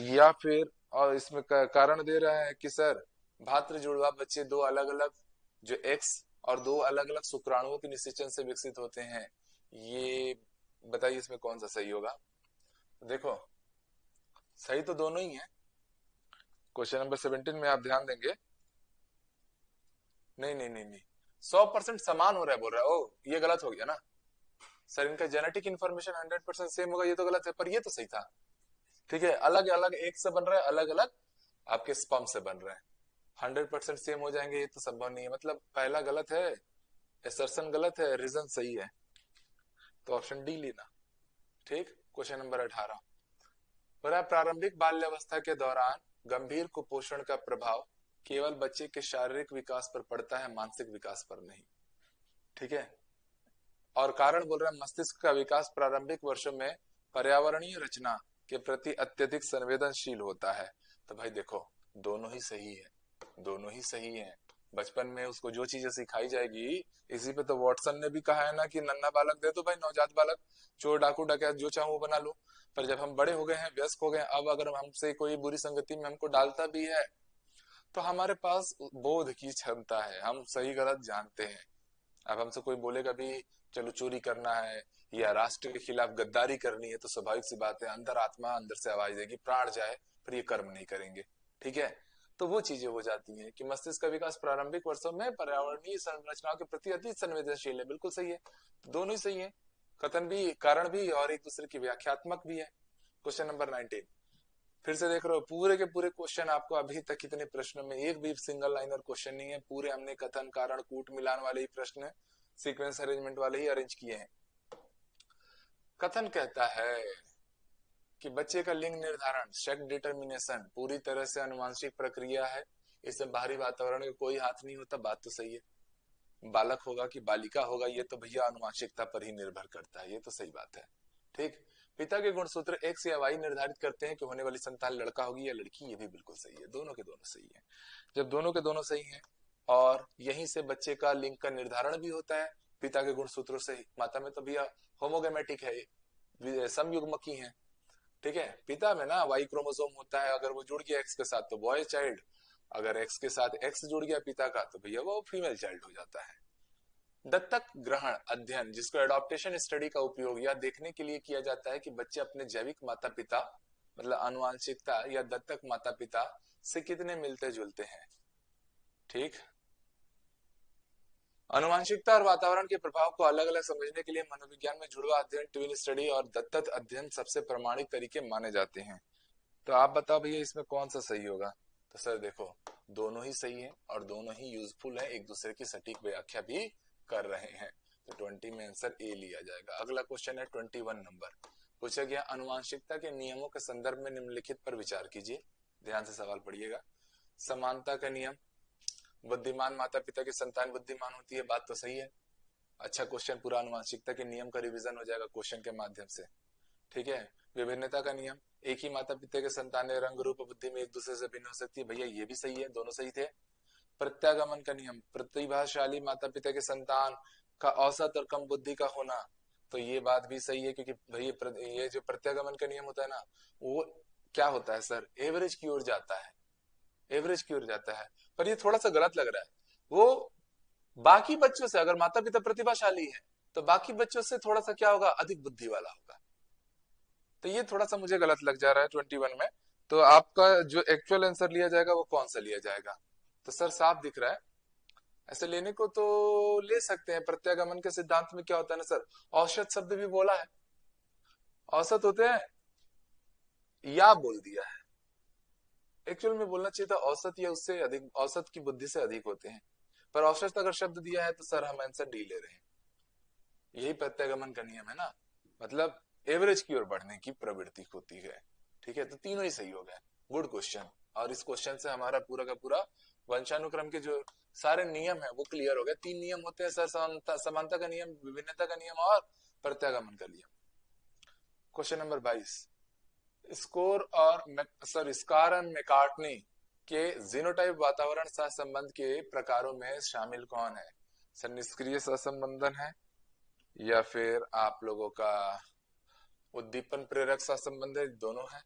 या फिर, और इसमें कारण दे रहा है कि सर भात्र जुड़वा बच्चे दो अलग अलग जो एक्स और दो अलग अलग शुक्राणुओं के निषेचन से विकसित होते हैं। ये बताइए इसमें कौन सा सही होगा। देखो, सही तो दोनों ही है। क्वेश्चन नंबर 17 में आप ध्यान देंगे, नहीं नहीं नहीं नहीं, 100% समान हो रहा है बोल रहा है, ओ ये गलत हो गया ना सर, इनका जेनेटिक इन्फॉर्मेशन 100% सेम होगा, ये तो गलत है, पर ये तो सही था। ठीक है, अलग अलग एक से बन रहा है, अलग अलग आपके स्पर्म से बन रहे हैं, 100% सेम हो जाएंगे, ये तो संभव नहीं है। मतलब पहला गलत है, एसर्शन गलत है, रीजन सही है, तो ऑप्शन डी लेना। ठीक, क्वेश्चन नंबर 18। पर प्रारंभिक बाल्यावस्था के दौरान गंभीर कुपोषण का प्रभाव केवल बच्चे के शारीरिक विकास पर पड़ता है, मानसिक विकास पर नहीं। ठीक है, और कारण बोल रहा है मस्तिष्क का विकास प्रारंभिक वर्षों में पर्यावरणीय रचना के प्रति अत्यधिक संवेदनशील होता है। तो भाई देखो, दोनों ही सही है, दोनों ही सही है। बचपन में उसको जो चीजें सिखाई जाएगी, इसी पे तो वॉटसन ने भी कहा है ना कि नन्ना बालक दे दो भाई, नवजात बालक, चोर डाकू डकैत जो चाहूं वो बना लो। पर जब हम बड़े हो गए हैं, व्यस्क हो गए हैं, अब अगर हमसे कोई बुरी संगति में हमको डालता भी है, तो हमारे पास बोध की क्षमता है, हम सही गलत जानते हैं। अब हमसे कोई बोलेगा भी चलो चोरी करना है या राष्ट्र के खिलाफ गद्दारी करनी है, तो स्वाभाविक सी बात है अंदर आत्मा अंदर से आवाज देगी प्राण जाए, पर ये कर्म नहीं करेंगे। ठीक है, तो वो चीजें हो जाती हैं कि मस्तिष्क का विकास प्रारंभिक वर्षों में पर्यावरणीय संरचनाओं के प्रति अति संवेदनशील है, बिल्कुल सही है, दोनों ही सही है। कथन भी, कारण भी, और एक दूसरे की व्याख्यात्मक भी है। Question number 19। फिर से देख रहे हो, पूरे के पूरे क्वेश्चन आपको अभी तक कितने प्रश्नों में एक भी सिंगल लाइनर क्वेश्चन नहीं है, पूरे हमने कथन कारण कूट मिलान वाले ही प्रश्न, सीक्वेंस अरेंजमेंट वाले ही अरेंज किए हैं। कथन कहता है कि बच्चे का लिंग निर्धारण सेक्स डिटर्मिनेशन पूरी तरह से अनुवांशिक प्रक्रिया है, इसमें बाहरी वातावरण का कोई हाथ नहीं होता, बात तो सही है। बालक होगा कि बालिका होगा ये तो भैया अनुवांशिकता पर ही निर्भर करता है, ये तो सही बात है। ठीक। पिता के गुणसूत्र एक्स या वाई निर्धारित करते हैं कि होने वाली संतान लड़का होगी या लड़की, ये भी बिल्कुल सही है, दोनों के दोनों सही है। जब दोनों के दोनों सही हैं और यहीं से बच्चे का लिंग का निर्धारण भी होता है पिता के गुणसूत्रों से ही। माता में तो भैया होमोगेमेटिक है, समयुग्मकी है। ठीक है, पिता में ना वाई क्रोमोसोम होता है, अगर वो जुड़ गया एक्स के साथ तो बॉय चाइल्ड, अगर एक्स के साथ एक्स जुड़ गया पिता का तो भैया वो फीमेल चाइल्ड हो जाता है। दत्तक ग्रहण अध्ययन, जिसको एडॉप्टेशन स्टडी का उपयोग यह देखने के लिए किया जाता है कि बच्चे अपने जैविक माता पिता मतलब आनुवांशिकता या दत्तक माता पिता से कितने मिलते जुलते हैं। ठीक। आनुवांशिकता और वातावरण के प्रभाव को अलग अलग समझने के लिए मनोविज्ञान में जुड़वा अध्ययन, ट्विन स्टडी और दत्तक अध्ययन सबसे प्रमाणिक तरीके माने जाते हैं। तो आप बताओ भैया इसमें कौन सा सही होगा। तो सर देखो, दोनों ही सही है और दोनों ही यूजफुल है, एक दूसरे की सटीक व्याख्या भी कर रहे हैं। तो 20 में आंसर ए लिया जाएगा। अगला क्वेश्चन है 21 नंबर, पूछा गया अनुवांशिकता के नियमों के संदर्भ में निम्नलिखित पर विचार कीजिए। ध्यान से सवाल पढ़िएगा। समानता का नियम, बुद्धिमान माता पिता की संतान बुद्धिमान होती है, बात तो सही है। अच्छा क्वेश्चन, पूरा अनुवांशिकता के नियम का रिवीजन हो जाएगा क्वेश्चन के माध्यम से। ठीक है। विभिन्नता का नियम, एक ही माता पिता के संतानें रंग रूप बुद्धि में एक दूसरे से भिन्न हो सकती है, भैया ये भी सही है, दोनों सही थे। प्रत्यागमन का नियम, प्रतिभाशाली माता पिता के संतान का औसत और कम बुद्धि का होना, तो ये बात भी सही है, क्योंकि भैया ये जो प्रत्यागमन का नियम होता है ना, वो क्या होता है सर, एवरेज की ओर जाता है, एवरेज की ओर जाता है। पर ये थोड़ा सा गलत लग रहा है। वो बाकी बच्चों से, अगर माता पिता प्रतिभाशाली है तो बाकी बच्चों से थोड़ा सा क्या होगा, अधिक बुद्धि वाला होगा। तो ये थोड़ा सा मुझे गलत लग जा रहा है 21 में। तो आपका जो एक्चुअल आंसर लिया जाएगा वो कौन सा लिया जाएगा। तो सर साफ दिख रहा है, ऐसे लेने को तो ले सकते हैं। प्रत्यागमन के सिद्धांत में क्या होता है ना सर, औसत शब्द भी बोला है, औसत होते हैं या बोल दिया है। एक्चुअल में बोलना चाहिए था औसत या उससे अधिक, औसत की बुद्धि से अधिक होते हैं, पर औसत अगर शब्द दिया है तो सर हम आंसर डी ले रहे हैं। यही प्रत्यागमन का नियम है ना, मतलब एवरेज की ओर बढ़ने की प्रवृत्ति होती है। ठीक है, तो तीनों ही सही हो गए। Good question. और इस क्वेश्चन से हमारा पूरा का पूरा वंशानुक्रम के जो सारे नियम है वो क्लियर हो गए। 3 नियम होते हैं सर, समानता का नियम, विभिन्नता का नियम और प्रत्यागमन का नियम। क्वेश्चन नंबर 22, स्कोर और सर स्कार एंड मैकार्टनी के जीनोटाइप वातावरण सहसंबंध के प्रकारों में शामिल कौन है। सर निष्क्रिय सहसंबंधन है या फिर आप लोगों का उद्दीपन प्रेरक सहसंबंध है, दोनों है।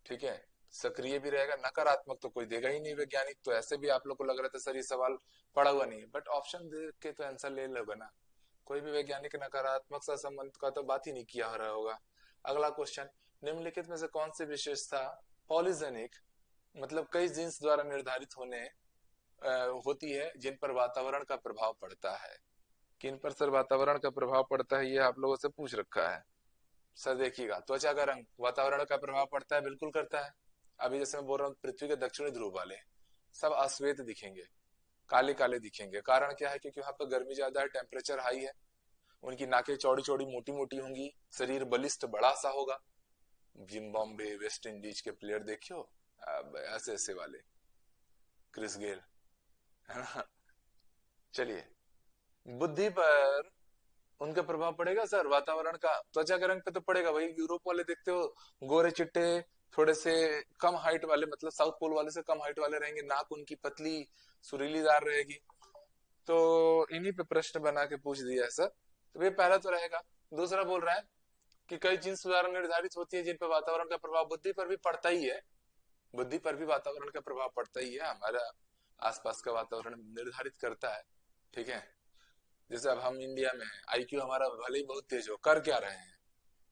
ठीक है, सक्रिय भी रहेगा, नकारात्मक तो कोई देगा ही नहीं वैज्ञानिक, तो ऐसे भी आप लोग को लग रहा था सर ये सवाल पढ़ा हुआ नहीं है, बट ऑप्शन देख के तो आंसर ले लोगे ना। कोई भी वैज्ञानिक नकारात्मक सहसंबंध का तो बात ही नहीं किया रहा होगा। अगला क्वेश्चन, निम्नलिखित में से कौन सी विशेषता पॉलीजेनिक मतलब कई जीन्स द्वारा निर्धारित होने होती है जिन पर वातावरण का प्रभाव पड़ता है। किन पर सर वातावरण का प्रभाव पड़ता है, ये आप लोगों से पूछ रखा है। सर देखिएगा, त्वचा का रंग वातावरण का प्रभाव पड़ता है, बिल्कुल करता है। अभी जैसे मैं बोल रहा हूँ पृथ्वी के दक्षिणी ध्रुव वाले सब अश्वेत दिखेंगे, काले काले दिखेंगे। कारण क्या है, क्योंकि वहां पर गर्मी ज्यादा है, टेम्परेचर हाई है, उनकी नाकें चौड़ी चौड़ी मोटी मोटी होंगी, शरीर बलिष्ठ बड़ा सा होगा। जिम्बाब्वे वेस्ट इंडीज के प्लेयर देखियो, ऐसे ऐसे वाले, क्रिस गेल, है ना। चलिए, बुद्धि पर उनका प्रभाव पड़ेगा सर वातावरण का, त्वचा के रंग पे तो पड़ेगा। वही यूरोप वाले देखते हो, गोरे चिट्टे, थोड़े से कम हाइट वाले, मतलब साउथ पोल वाले से कम हाइट वाले रहेंगे, नाक उनकी पतली सुरीलीदार रहेगी। तो इन्हीं पे प्रश्न बना के पूछ दिया है सर। तो ये पहला तो रहेगा। दूसरा बोल रहा है कि कई जीन्स द्वारा निर्धारित होती है जिन पर वातावरण का प्रभाव बुद्धि पर भी पड़ता ही है, बुद्धि पर भी वातावरण का प्रभाव पड़ता ही है, हमारा आसपास का वातावरण निर्धारित करता है। ठीक है, जैसे अब हम इंडिया में हैं, आईक्यू हमारा भले ही बहुत तेज हो, कर क्या रहे हैं,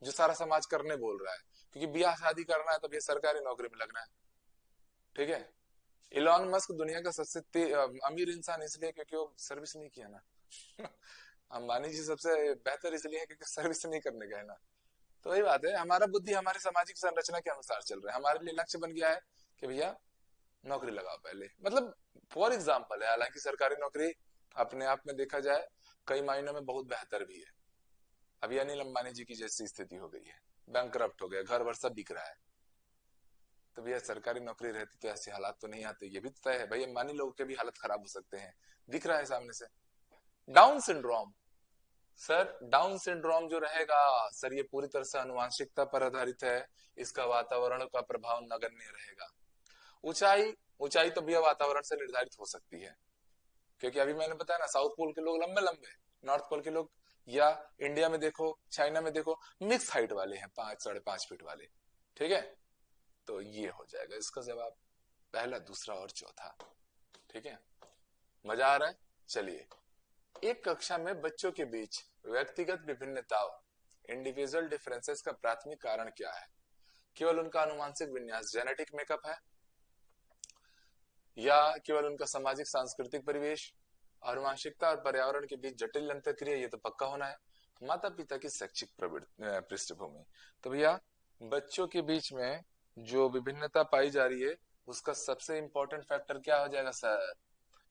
जो सारा समाज करने बोल रहा है, क्योंकि ब्याह शादी करना है तो भी सरकारी नौकरी में लगना है। ठीक है, इलॉन मस्क दुनिया का सबसे अमीर इंसान इसलिए क्योंकि वो सर्विस नहीं किया ना। अंबानी जी सबसे बेहतर इसलिए है क्योंकि सर्विस नहीं करने गए ना। तो वही बात है, हमारा बुद्धि हमारी सामाजिक संरचना के अनुसार चल रहा है। हमारे लिए लक्ष्य बन गया है कि भैया नौकरी लगाओ पहले, मतलब फॉर एग्जाम्पल है, हालांकि सरकारी नौकरी अपने आप में देखा जाए कई मायनों में बहुत बेहतर भी है। अभी अनिल अंबानी जी की जैसी स्थिति हो गई है, बैंकरप्ट हो गया, घर वर सब बिक रहा है। तो भैया सरकारी नौकरी रहती तो ऐसे हालात तो नहीं आते, ये भी तय है भैया, मानी लोगों के भी हालत खराब हो सकते हैं, दिख रहा है सामने से। Down syndrome, sir down syndrome जो रहेगा सर, ये पूरी तरह से आनुवंशिकता पर आधारित है, इसका वातावरण का प्रभाव नगण्य रहेगा। ऊंचाई, ऊंचाई तो भैया वातावरण से निर्धारित हो सकती है, क्योंकि अभी मैंने बताया ना, साउथ पोल के लोग लंबे लंबे, नॉर्थ पोल के लोग, या इंडिया में देखो, चाइना में देखो, मिक्स हाइट वाले हैं, 5 साढ़े 5 फीट वाले। ठीक है, तो ये हो जाएगा इसका जवाब, पहला दूसरा और चौथा। ठीक है, मजा आ रहा है। चलिए, एक कक्षा में बच्चों के बीच व्यक्तिगत विभिन्नताओं, इंडिविजुअल डिफरेंसेस का प्राथमिक कारण क्या है? केवल उनका अनुवांशिक विन्यास, जेनेटिक मेकअप है, या केवल उनका सामाजिक सांस्कृतिक परिवेश, अनुवांशिकता और पर्यावरण के बीच जटिल अंतःक्रिया, ये तो पक्का होना है, माता पिता की शैक्षिक पृष्ठभूमि। तो भैया बच्चों के बीच में जो विभिन्नता पाई जा रही है, उसका सबसे इंपॉर्टेंट फैक्टर क्या हो जाएगा सर?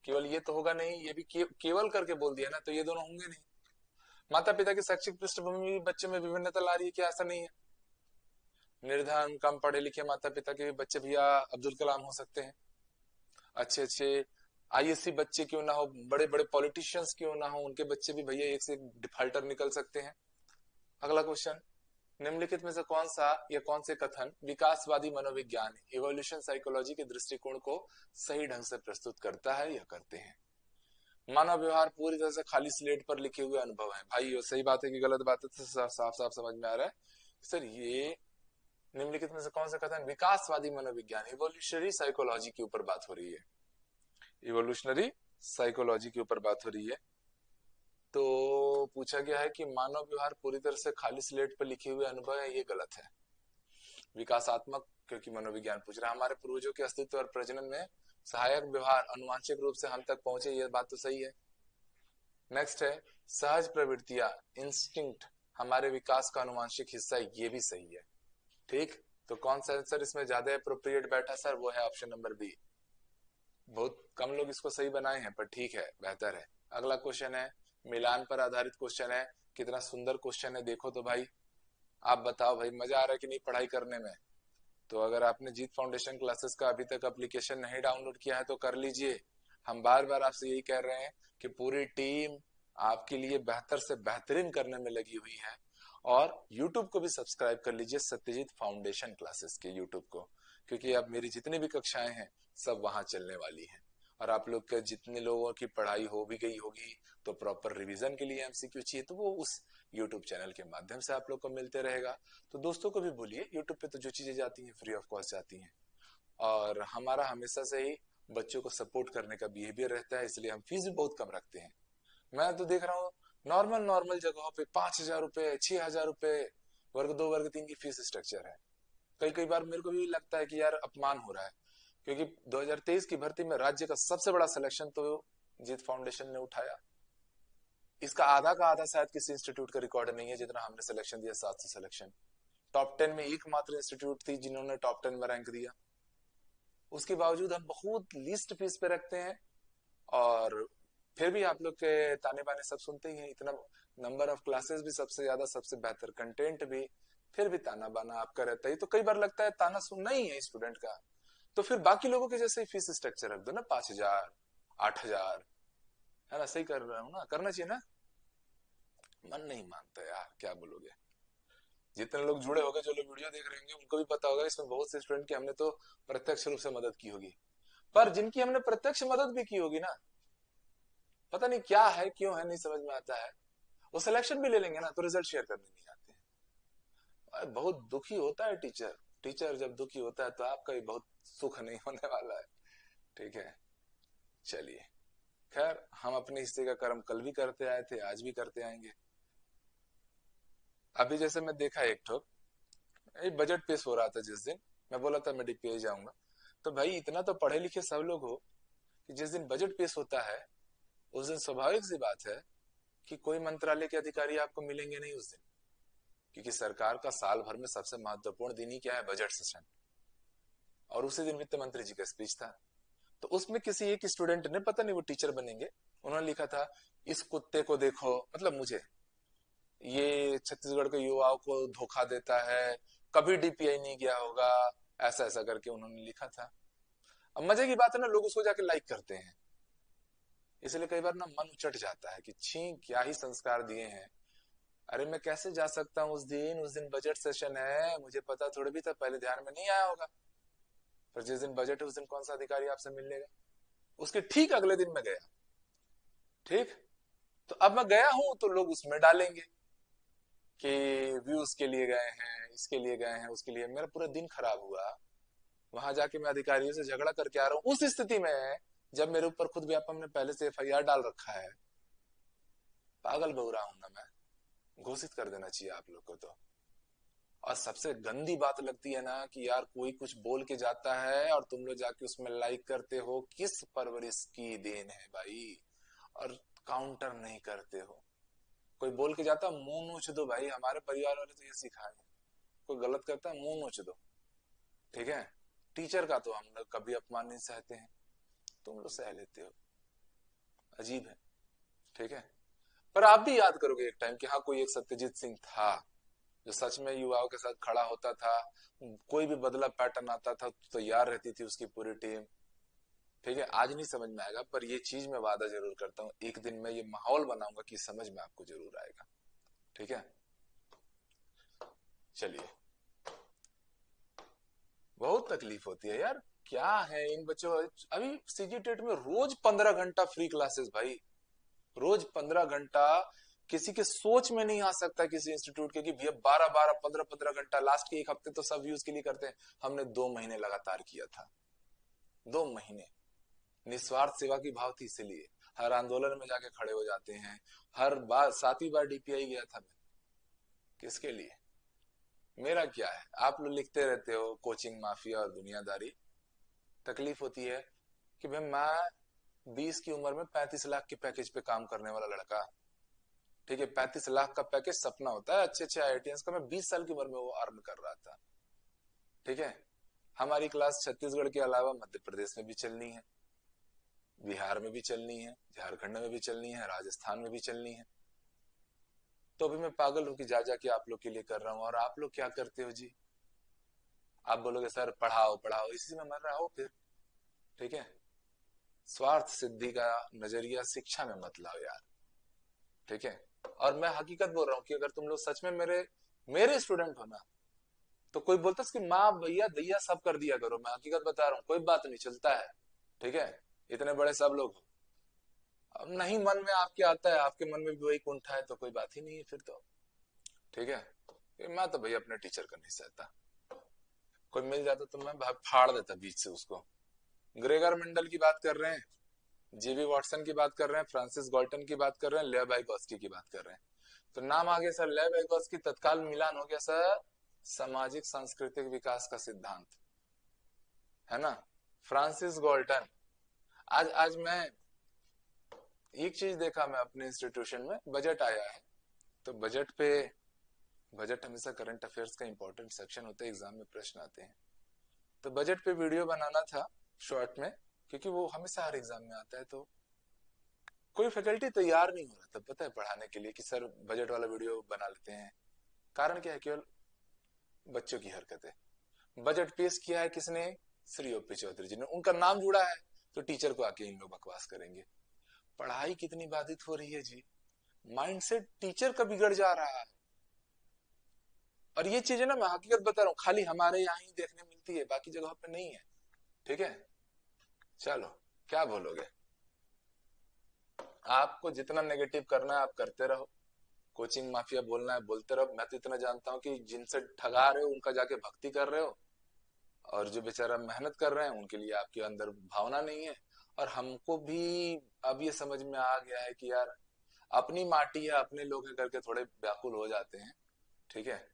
केवल ये तो होगा नहीं, ये भी केवल करके बोल दिया ना, तो ये दोनों होंगे नहीं। माता पिता की शैक्षिक पृष्ठभूमि भी बच्चे में विभिन्नता ला रही है क्या? ऐसा नहीं है। निर्धन कम पढ़े लिखे माता पिता के भी बच्चे भैया अब्दुल कलाम हो सकते हैं, अच्छे अच्छे आईएएस बच्चे क्यों ना हो, बड़े बड़े पॉलिटिशियंस क्यों ना हो, उनके बच्चे भी भैया एक से एक डिफाल्टर निकल सकते हैं। अगला क्वेश्चन, निम्नलिखित में से कौन सा या कौन से कथन विकासवादी मनोविज्ञान, इवोल्यूशन साइकोलॉजी के दृष्टिकोण को सही ढंग से प्रस्तुत करता है या करते हैं? मानव व्यवहार पूरी तरह से खाली स्लेट पर लिखे हुए अनुभव है। भाई ये सही बात है कि गलत बात है, तो साफ साफ समझ में आ रहा है सर। ये निम्नलिखित में से कौन सा कथन विकासवादी मनोविज्ञान, इवोल्यूशनरी साइकोलॉजी के ऊपर बात हो रही है, इवोल्यूशनरी साइकोलॉजी के ऊपर बात हो रही है। तो पूछा गया है कि मानव व्यवहार पूरी तरह से खाली स्लेट पर लिखे हुए अनुभव है, ये गलत है। विकासात्मक, क्योंकि मनोविज्ञान पूछ रहा है, हमारे पूर्वजों के अस्तित्व और प्रजनन में सहायक व्यवहार अनुवांशिक रूप से हम तक पहुंचे, ये बात तो सही है। नेक्स्ट है, सहज प्रवृत्तियां, इंस्टिंक्ट हमारे विकास का अनुवांशिक हिस्सा है, ये भी सही है। ठीक, तो कौन सा आंसर इसमें ज्यादा अप्रोप्रिएट बैठा सर? वो है ऑप्शन नंबर बी। बहुत कम लोग इसको सही बनाए हैं, पर ठीक है, बेहतर है। अगला क्वेश्चन है, मिलान पर आधारित क्वेश्चन है, कितना सुंदर क्वेश्चन है, देखो तो भाई। आप बताओ भाई, मजा आ रहा है कि नहीं पढ़ाई करने में? तो अगर आपने जीत फाउंडेशन क्लासेस का अभी तक एप्लीकेशन नहीं डाउनलोड किया है तो कर लीजिए। हम बार बार आपसे यही कह रहे हैं कि पूरी टीम आपके लिए बेहतर से बेहतरीन करने में लगी हुई है। और YouTube को भी सब्सक्राइब कर लीजिए, सत्यजीत फाउंडेशन क्लासेस के YouTube को, क्योंकि अब मेरी जितनी भी कक्षाएं हैं सब वहां चलने वाली हैं। और आप लोग के जितने लोगों की पढ़ाई हो भी गई होगी, तो प्रॉपर रिवीजन के लिए MCQ चाहिए, तो वो उस YouTube चैनल के माध्यम से आप लोग को मिलते रहेगा। तो दोस्तों को भी बोलिए, YouTube पे तो जो चीजें जाती हैं फ्री ऑफ कॉस्ट जाती हैं। और हमारा हमेशा से ही बच्चों को सपोर्ट करने का बिहेवियर रहता है, इसलिए हम फीस भी बहुत कम रखते हैं। मैं तो देख रहा हूँ नॉर्मल नॉर्मल जगहों पे 5,000 रुपए, 6,000 रुपए, वर्ग 2 वर्ग 3 की फीस स्ट्रक्चर है। कई कई बार मेरे को भी लगता है कि यार अपमान हो रहा है, क्योंकि 2023 की भर्ती में राज्य का सबसे बड़ा सिलेक्शन तो जीत फाउंडेशन ने उठाया। इसका आधा का आधा शायद किसी इंस्टीट्यूट का रिकॉर्ड नहीं है जितना हमने सिलेक्शन दिया, 700 सिलेक्शन। टॉप 10 में एकमात्र इंस्टीट्यूट थी जिन्होंने टॉप 10 में रैंक दिया। उसके बावजूद हम बहुत लीस्ट फीस पे रखते हैं, और फिर भी आप लोग के ताने बाने सब सुनते ही हैं। इतना नंबर ऑफ क्लासेस भी सबसे ज्यादा, सबसे बेहतर कंटेंट भी, फिर भी ताना बाना आपका रहता है। तो कई बार लगता है ताना सुनना ही है स्टूडेंट का, तो फिर बाकी लोगों के जैसे ही फीस स्ट्रक्चर रख दो ना, 5,000, 8,000, है ना? सही कर रहा हूँ ना? करना चाहिए ना? मन नहीं मानता यार, क्या बोलोगे। जितने लोग जुड़े होंगे, जो लोग वीडियो देख रहे होंगे, उनको भी पता होगा इसमें बहुत से स्टूडेंट की हमने तो प्रत्यक्ष रूप से मदद की होगी। पर जिनकी हमने प्रत्यक्ष मदद भी की होगी ना, पता नहीं क्या है, क्यों है, नहीं समझ में आता है, वो सिलेक्शन भी ले लेंगे ना तो रिजल्ट शेयर करने नहीं आते हैं। बहुत दुखी होता है टीचर। टीचर जब दुखी होता है तो आपका भी बहुत सुख नहीं होने वाला है। ठीक है, चलिए, खैर हम अपने हिस्से का कर्म कल भी करते आए थे, आज भी करते आएंगे। अभी जैसे मैं देखा एक ठोक, बजट पेश हो रहा था जिस दिन, मैं बोला था मैं DPI जाऊंगा, तो भाई इतना तो पढ़े लिखे सब लोग हो कि जिस दिन बजट पेश होता है उस दिन स्वाभाविक सी बात है कि कोई मंत्रालय के अधिकारी आपको मिलेंगे नहीं उस दिन, क्योंकि सरकार का साल भर में सबसे महत्वपूर्ण दिन ही क्या है? Budget session. और उसी दिन वित्त मंत्री जी का स्पीच था। तो उसमें किसी एक स्टूडेंट ने, पता नहीं वो टीचर बनेंगे, उन्होंने लिखा था, इस कुत्ते को देखो, मतलब मुझे, ये छत्तीसगढ़ के युवाओं को धोखा देता है, कभी डीपीआई नहीं गया होगा, ऐसा ऐसा करके उन्होंने लिखा था। अब मजे की बात है ना, लोग उसको जाके लाइक करते हैं। इसलिए कई बार ना मन उचट जाता है कि छी, क्या ही संस्कार दिए हैं। अरे मैं कैसे जा सकता हूँ उस दिन बजट सेशन है, मुझे पता थोड़ी भी था, पहले ध्यान में नहीं आया होगा। पर जिस दिन बजट है उस दिन कौन सा अधिकारी आपसे मिल लेगा? उसके ठीक अगले दिन मैं गया। ठीक। तो अब मैं गया हूं तो लोग उसमें डालेंगे कि व्यूज के लिए गए हैं, इसके लिए गए हैं, उसके लिए। मेरा पूरा दिन खराब हुआ। वहां जाके मैं अधिकारियों से झगड़ा करके आ रहा हूँ उस स्थिति में, जब मेरे ऊपर खुद व्यापम ने पहले से एफआईआर डाल रखा है। पागल बन रहा हूं ना मैं? घोषित कर देना चाहिए आप लोग को तो। और सबसे गंदी बात लगती है ना कि यार कोई कुछ बोल के जाता है और तुम लोग जाके उसमें लाइक करते हो। किस परवरिश की देन है भाई? और काउंटर नहीं करते हो। कोई बोल के जाता, मुंह नोच दो भाई। हमारे परिवार वाले तो ये सिखाए हैं, कोई गलत करता है मुंह नोच दो। ठीक है। टीचर का तो हम लोग कभी अपमान नहीं सहते हैं, तुम लोग सह लेते हो। अजीब है। ठीक है। पर आप भी याद करोगे एक टाइम कि हाँ, कोई एक सत्यजीत सिंह था जो सच में युवाओं के साथ खड़ा होता था। कोई भी बदला पैटर्न आता था तो तैयार रहती थी उसकी पूरी टीम। ठीक है। आज नहीं समझ में आएगा, पर ये चीज मैं वादा जरूर करता हूँ, एक दिन मैं ये माहौल बनाऊंगा कि समझ में आपको जरूर आएगा। ठीक है। चलिए। बहुत तकलीफ होती है यार। क्या है इन बच्चों। अभी सीजी टेट में रोज 15 घंटा फ्री क्लासेस भाई। रोज 15 घंटा। किसी के सोच में नहीं आ सकता किसी इंस्टीट्यूट के कि भैया 12 12 15 15 घंटा। लास्ट के एक हफ्ते तो सब यूज के लिए करते हैं। हमने 2 महीने लगातार किया था। 2 महीने। निस्वार्थ सेवा की भाव थी, इसीलिए हर आंदोलन में जाके खड़े हो जाते हैं। हर बार 7वीं बार डीपीआई गया था मैं। किसके लिए? मेरा क्या है? आप लोग लिखते रहते हो कोचिंग माफिया और दुनियादारी। तकलीफ होती है कि भाई मैं 20 की उम्र में 35 लाख के पैकेज पे काम करने वाला लड़का। ठीक है। 35 लाख का पैकेज सपना होता है अच्छे अच्छे आईआईटीएंस का। मैं 20 साल की उम्र में वो अर्न कर रहा था। ठीक है। हमारी क्लास छत्तीसगढ़ के अलावा मध्य प्रदेश में भी चलनी है, बिहार में भी चलनी है, झारखंड में भी चलनी है, राजस्थान में भी चलनी है। तो अभी मैं पागल हूं कि जा जाके आप लोग के लिए कर रहा हूं। और आप लोग क्या करते हो जी? आप बोलोगे सर पढ़ाओ पढ़ाओ, इसी में मर रहा हो फिर। ठीक है। स्वार्थ सिद्धि का नजरिया शिक्षा में मत लाओ यार। ठीक है। और मैं हकीकत बोल रहा हूँ कि अगर तुम लोग सच में मेरे मेरे स्टूडेंट हो ना, तो कोई बोलता है कि माँ भैया दैया सब कर दिया करो। मैं हकीकत बता रहा हूँ, कोई बात नहीं, चलता है। ठीक है। इतने बड़े सब लोग हो। अब नहीं मन में आपके आता है, आपके मन में भी वही कुंठा है, तो कोई बात ही नहीं है फिर तो। ठीक है। मैं तो भैया अपने टीचर का नहीं सहता। कोई मिल जाता तो मैं फाड़ देता बीच से उसको। ग्रेगर मेंडल की बात कर रहे हैं, जीबी वॉटसन की बात कर रहे हैं, फ्रांसिस गॉल्टन की बात कर रहे हैं, लेव वाइगोत्स्की की बात कर रहे हैं। तो नाम आगे सर, लेव वाइगोत्स्की तत्काल मिलान हो गया सर सामाजिक सांस्कृतिक विकास का सिद्धांत। है ना? Francis Galton. आज आज मैं एक चीज देखा, मैं अपने इंस्टीट्यूशन में बजट आया है। तो बजट हमेशा करंट अफेयर्स का इंपॉर्टेंट सेक्शन होता है, एग्जाम में प्रश्न आते हैं। तो बजट पे वीडियो बनाना था शॉर्ट में, क्योंकि वो हमेशा हर एग्जाम में आता है। तो कोई फैकल्टी तैयार नहीं हो रहा था पता है पढ़ाने के लिए कि सर बजट वाला वीडियो बना लेते हैं। कारण क्या है? केवल बच्चों की हरकतें। बजट पेश किया है किसने? श्री ओपी चौधरी जी ने। उनका नाम जुड़ा है तो टीचर को आके इन लोग बकवास करेंगे। पढ़ाई कितनी बाधित हो रही है जी। माइंडसेट टीचर का बिगड़ जा रहा है। और ये चीजें ना, मैं हकीकत बता रहा हूँ, खाली हमारे यहाँ ही देखने मिलती है, बाकी जगह पे नहीं है। ठीक है। चलो, क्या बोलोगे? आपको जितना नेगेटिव करना है आप करते रहो। कोचिंग माफिया बोलना है बोलते रहो। मैं तो इतना जानता हूँ कि जिनसे ठगा रहे हो उनका जाके भक्ति कर रहे हो, और जो बेचारा मेहनत कर रहे हैं उनके लिए आपके अंदर भावना नहीं है। और हमको भी अब ये समझ में आ गया है कि यार अपनी माटी है, अपने लोग हैं करके थोड़े व्याकुल हो जाते हैं। ठीक है।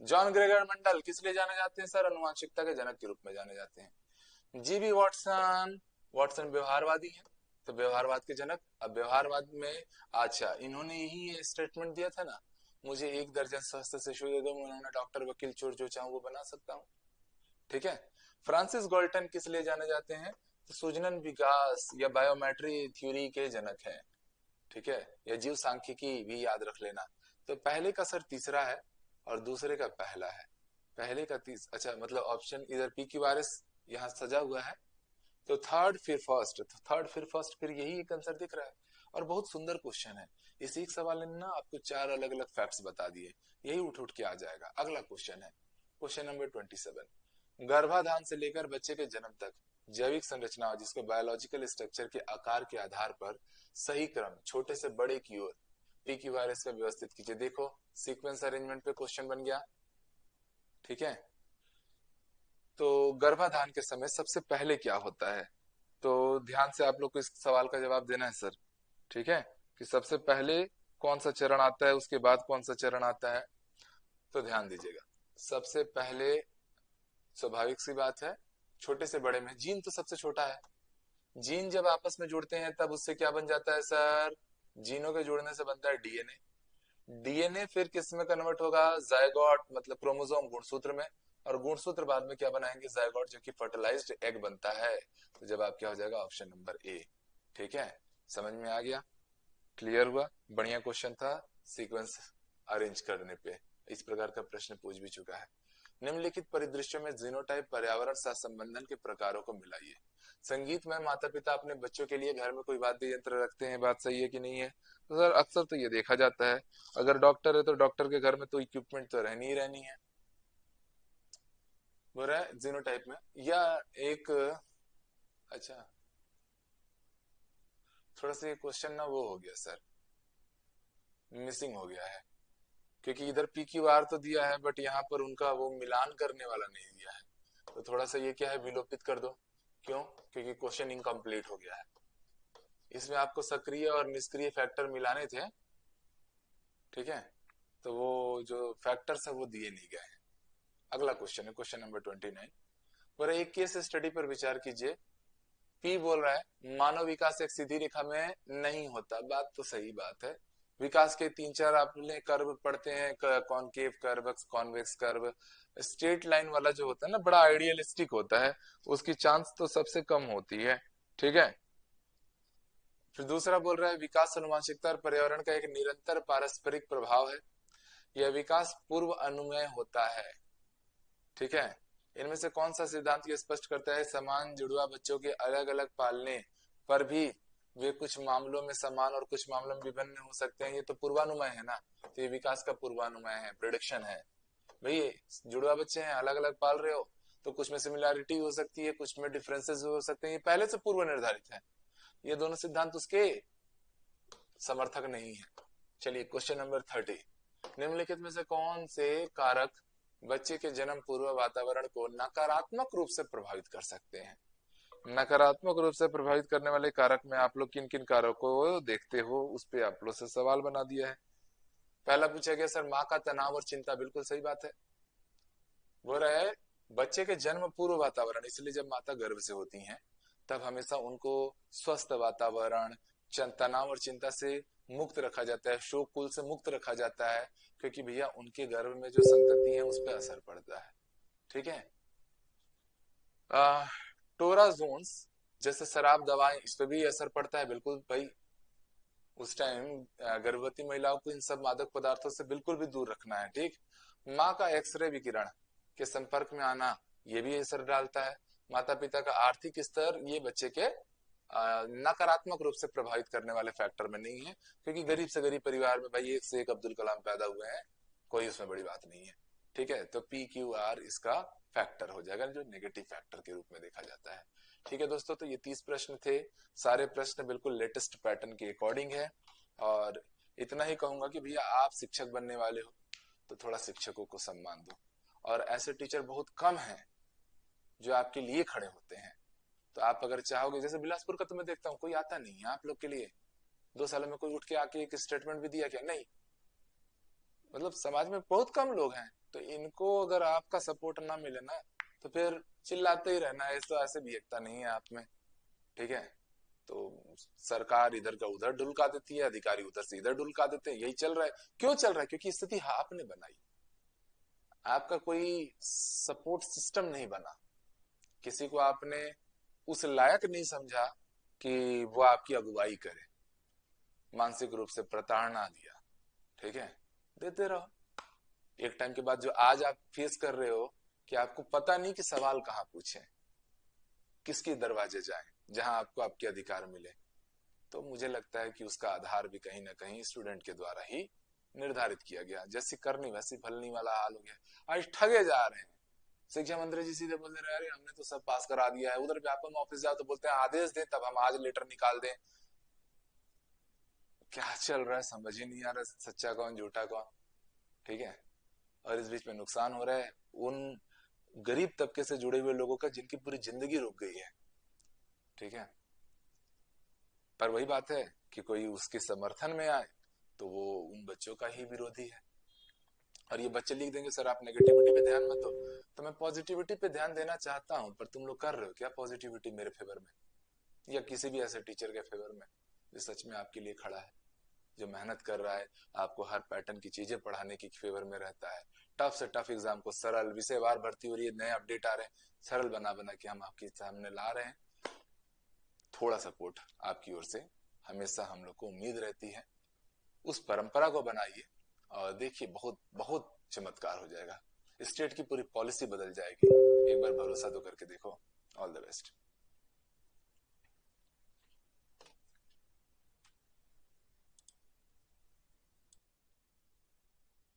जॉन ग्रेगर मंडल किस लिए जाने जाते हैं सर? अनुवांशिकता के जनक के रूप में जाने जाते हैं। जीबी वॉटसन, वॉटसन व्यवहारवादी है, तो व्यवहारवाद के जनक। अब व्यवहारवाद में, अच्छा, इन्होंने यही स्टेटमेंट दिया था ना, मुझे 1 दर्जन शस्त्र शिशु दे दो, उन्होंने डॉक्टर वकील चोर जो चाहूं वो बना सकता हूँ। ठीक है। फ्रांसिस गॉल्टन किस लिए जाने जाते हैं? तो सूजनन विकास या बायोमेट्री थ्योरी के जनक हैं। ठीक है, या जीव सांख्यिकी भी याद रख लेना। तो पहले का सर तीसरा है और दूसरे का पहला है। पहले का अच्छा मतलब ऑप्शन इधर पी क्यू आर एस यहाँ सजा हुआ है, तो थर्ड फिर फर्स्ट, तो थर्ड फिर फर्स्ट, फिर यही एक आंसर दिख रहा है। और बहुत सुंदर क्वेश्चन है। इस एक सवाल ने ना आपको चार अलग अलग फैक्ट्स बता दिए, यही उठ उठ के आ जाएगा। अगला क्वेश्चन है क्वेश्चन नंबर 27। गर्भाधान से लेकर बच्चे के जन्म तक जैविक संरचना जिसको बायोलॉजिकल स्ट्रक्चर के आकार के आधार पर सही क्रम छोटे से बड़े की ओर पी क्यू आर एस का व्यवस्थित कीजिए। देखो सीक्वेंस अरेंजमेंट पे क्वेश्चन बन गया। ठीक है, तो गर्भाधान के समय सबसे पहले क्या होता है, तो ध्यान से आप लोग को इस सवाल का जवाब देना है सर। ठीक है, कि सबसे पहले कौन सा चरण आता है, उसके बाद कौन सा चरण आता है। तो ध्यान दीजिएगा, सबसे पहले स्वाभाविक सी बात है छोटे से बड़े में जीन तो सबसे छोटा है। जीन जब आपस में जुड़ते हैं तब उससे क्या बन जाता है सर, जीनों के जुड़ने से बनता है डीएनए। डीएनए फिर किस में कन्वर्ट होगा, जायगोट मतलब क्रोमोसोम गुणसूत्र में, और गुणसूत्र बाद में क्या बनाएंगे, जायगोट, जो कि फर्टिलाइज्ड एग बनता है। तो जवाब क्या हो जाएगा, ऑप्शन नंबर ए। ठीक है, समझ में आ गया, क्लियर हुआ, बढ़िया क्वेश्चन था, सीक्वेंस अरेंज करने पे इस प्रकार का प्रश्न पूछ भी चुका है। निम्नलिखित परिदृश्यों में जीनोटाइप पर्यावरण सहसंबंधन के प्रकारों को मिलाइए। संगीत में माता पिता अपने बच्चों के लिए घर में कोई वाद्य यंत्र रखते हैं, बात सही है कि नहीं है। तो सर अक्सर तो ये देखा जाता है, अगर डॉक्टर है तो डॉक्टर के घर में तो इक्विपमेंट तो रहनी ही रहनी है। बोल रहा है जीनोटाइप में, या एक, अच्छा थोड़ा सा ये क्वेश्चन ना वो हो गया सर, मिसिंग हो गया है, क्योंकि इधर पी क्यू आर तो दिया है बट यहाँ पर उनका वो मिलान करने वाला नहीं दिया है। तो थोड़ा सा ये क्या है, विलोपित कर दो। क्यों, क्योंकि क्वेश्चन इनकम्प्लीट हो गया है। इसमें आपको सक्रिय और निष्क्रिय फैक्टर मिलाने थे। ठीक है, तो वो जो फैक्टर्स है वो दिए नहीं गए हैं। अगला क्वेश्चन है क्वेश्चन नंबर 29। पर एक केस स्टडी पर विचार कीजिए। पी बोल रहा है मानव विकास एक सीधी रेखा में नहीं होता, बात तो सही बात है। विकास के तीन चार आपने कर्व पढ़ते हैं, concave curve, convex curve. Straight line वाला जो होता है ना बड़ा आइडियलिस्टिक होता है, उसकी चांस तो सबसे कम होती है। ठीक है, फिर दूसरा बोल रहा है विकास अनुवांशिकता और पर्यावरण का एक निरंतर पारस्परिक प्रभाव है, यह विकास पूर्व अनुमेय होता है। ठीक है, इनमें से कौन सा सिद्धांत ये स्पष्ट करता है समान जुड़वा बच्चों के अलग अलग पालने पर भी वे कुछ मामलों में समान और कुछ मामलों में विभिन्न हो सकते हैं। ये तो पूर्वानुमेय है ना, तो ये विकास का पूर्वानुमेय है, प्रिडिक्शन है। भाई जुड़वा बच्चे हैं, अलग अलग पाल रहे हो, तो कुछ में सिमिलैरिटी हो सकती है, कुछ में डिफरेंसेस हो सकते हैं, ये पहले से पूर्व निर्धारित है। ये दोनों सिद्धांत उसके समर्थक नहीं है। चलिए क्वेश्चन नंबर 30। निम्नलिखित में से कौन से कारक बच्चे के जन्म पूर्व वातावरण को नकारात्मक रूप से प्रभावित कर सकते हैं। नकारात्मक रूप से प्रभावित करने वाले कारक में आप लोग किन किन कारकों को देखते हो, उस पे आप लोग से सवाल बना दिया है। पहला पूछा गया सर माँ का तनाव और चिंता, बिल्कुल सही बात है। वो रहा है बच्चे के जन्म पूर्व वातावरण, इसलिए जब माता गर्भ से होती हैं तब हमेशा उनको स्वस्थ वातावरण, तनाव और चिंता से मुक्त रखा जाता है, शोक कुल से मुक्त रखा जाता है, क्योंकि भैया उनके गर्भ में जो संतति है उस पर असर पड़ता है। ठीक है, टोराजोन्स जैसे शराब दवाएं इस पे भी असर पड़ता है, बिल्कुल भाई। उस टाइम गर्भवती महिलाओं को इन सब मादक पदार्थों से बिल्कुल भी दूर रखना है। ठीक, माँ का एक्सरे विकिरण के संपर्क में आना ये भी असर डालता है। माता पिता का आर्थिक स्तर ये बच्चे के नकारात्मक रूप से प्रभावित करने वाले फैक्टर में नहीं है, क्योंकि गरीब से गरीब परिवार में भाई एक से एक अब्दुल कलाम पैदा हुए हैं, कोई उसमें बड़ी बात नहीं है। ठीक है, तो पी क्यू आर इसका फैक्टर हो जाएगा जो नेगेटिव फैक्टर के रूप में देखा जाता है। ठीक है दोस्तों, तो ये 30 प्रश्न थे, सारे प्रश्न बिल्कुल लेटेस्ट पैटर्न के अकॉर्डिंग है। और इतना ही कहूंगा कि भैया आप शिक्षक बनने वाले हो तो थोड़ा शिक्षकों को सम्मान दो, और ऐसे टीचर बहुत कम हैं जो आपके लिए खड़े होते हैं। तो आप अगर चाहोगे, जैसे बिलासपुर का तो मैं देखता हूँ कोई आता नहीं है आप लोग के लिए, 2 साल में कोई उठ के आके एक स्टेटमेंट भी दिया क्या, नहीं। मतलब समाज में बहुत कम लोग हैं, तो इनको अगर आपका सपोर्ट ना मिले ना तो फिर चिल्लाते ही रहना, ऐसा ऐसे भी एकता नहीं है आप में। ठीक है, तो सरकार इधर का उधर ढुलका देती है, अधिकारी उधर से इधर ढुलका देते हैं, यही चल रहा है। क्यों चल रहा है, क्योंकि स्थिति आपने बनाई, आपका कोई सपोर्ट सिस्टम नहीं बना, किसी को आपने उस लायक नहीं समझा कि वो आपकी अगुवाई करे। मानसिक रूप से प्रताड़ना दिया, ठीक है, देते रहो। एक टाइम के बाद जो आज आप फेस कर रहे हो कि आपको पता नहीं कि सवाल कहाँ पूछे, किसके दरवाजे जाएं, जहां आपको आपके अधिकार मिले, तो मुझे लगता है कि उसका आधार भी कहीं ना कहीं स्टूडेंट के द्वारा ही निर्धारित किया गया। जैसी करनी वैसी फलनी वाला हाल हो गया। आज ठगे जा रहे हैं। शिक्षा मंत्री जी सीधे बोल रहे हैं, अरे हमने तो सब पास करा दिया है। उधर व्यापम ऑफिस जाओ तो बोलते हैं आदेश दें तब हम आज लेटर निकाल दें। क्या चल रहा है समझ ही नहीं आ रहा, सच्चा कौन झूठा कौन, ठीक है। और इस बीच में नुकसान हो रहा है उन गरीब तबके से जुड़े हुए लोगों का जिनकी पूरी जिंदगी रुक गई है, ठीक है। पर वही बात है कि कोई उसके समर्थन में आए तो वो उन बच्चों का ही विरोधी है। और ये बच्चे लिख देंगे सर आप नेगेटिविटी पे ध्यान मत दो, तो मैं पॉजिटिविटी पे ध्यान देना चाहता हूं, पर तुम लोग कर रहे हो क्या पॉजिटिविटी मेरे फेवर में, या किसी भी ऐसे टीचर के फेवर में जो सच में आपके लिए खड़ा है, जो मेहनत कर रहा है, आपको हर पैटर्न की चीजें पढ़ाने की फेवर में रहता है। टफ से टफ एग्जाम को सरल, विषयवार भर्ती हो रही है, नए अपडेट आ रहे हैं, सरल बना बना के हम आपके सामने ला रहे हैं। थोड़ा सपोर्ट आपकी ओर से हमेशा हम लोग को उम्मीद रहती है। उस परंपरा को बनाइए और देखिए बहुत बहुत चमत्कार हो जाएगा। स्टेट की पूरी पॉलिसी बदल जाएगी। एक बार भरोसा तो करके देखो। All the best.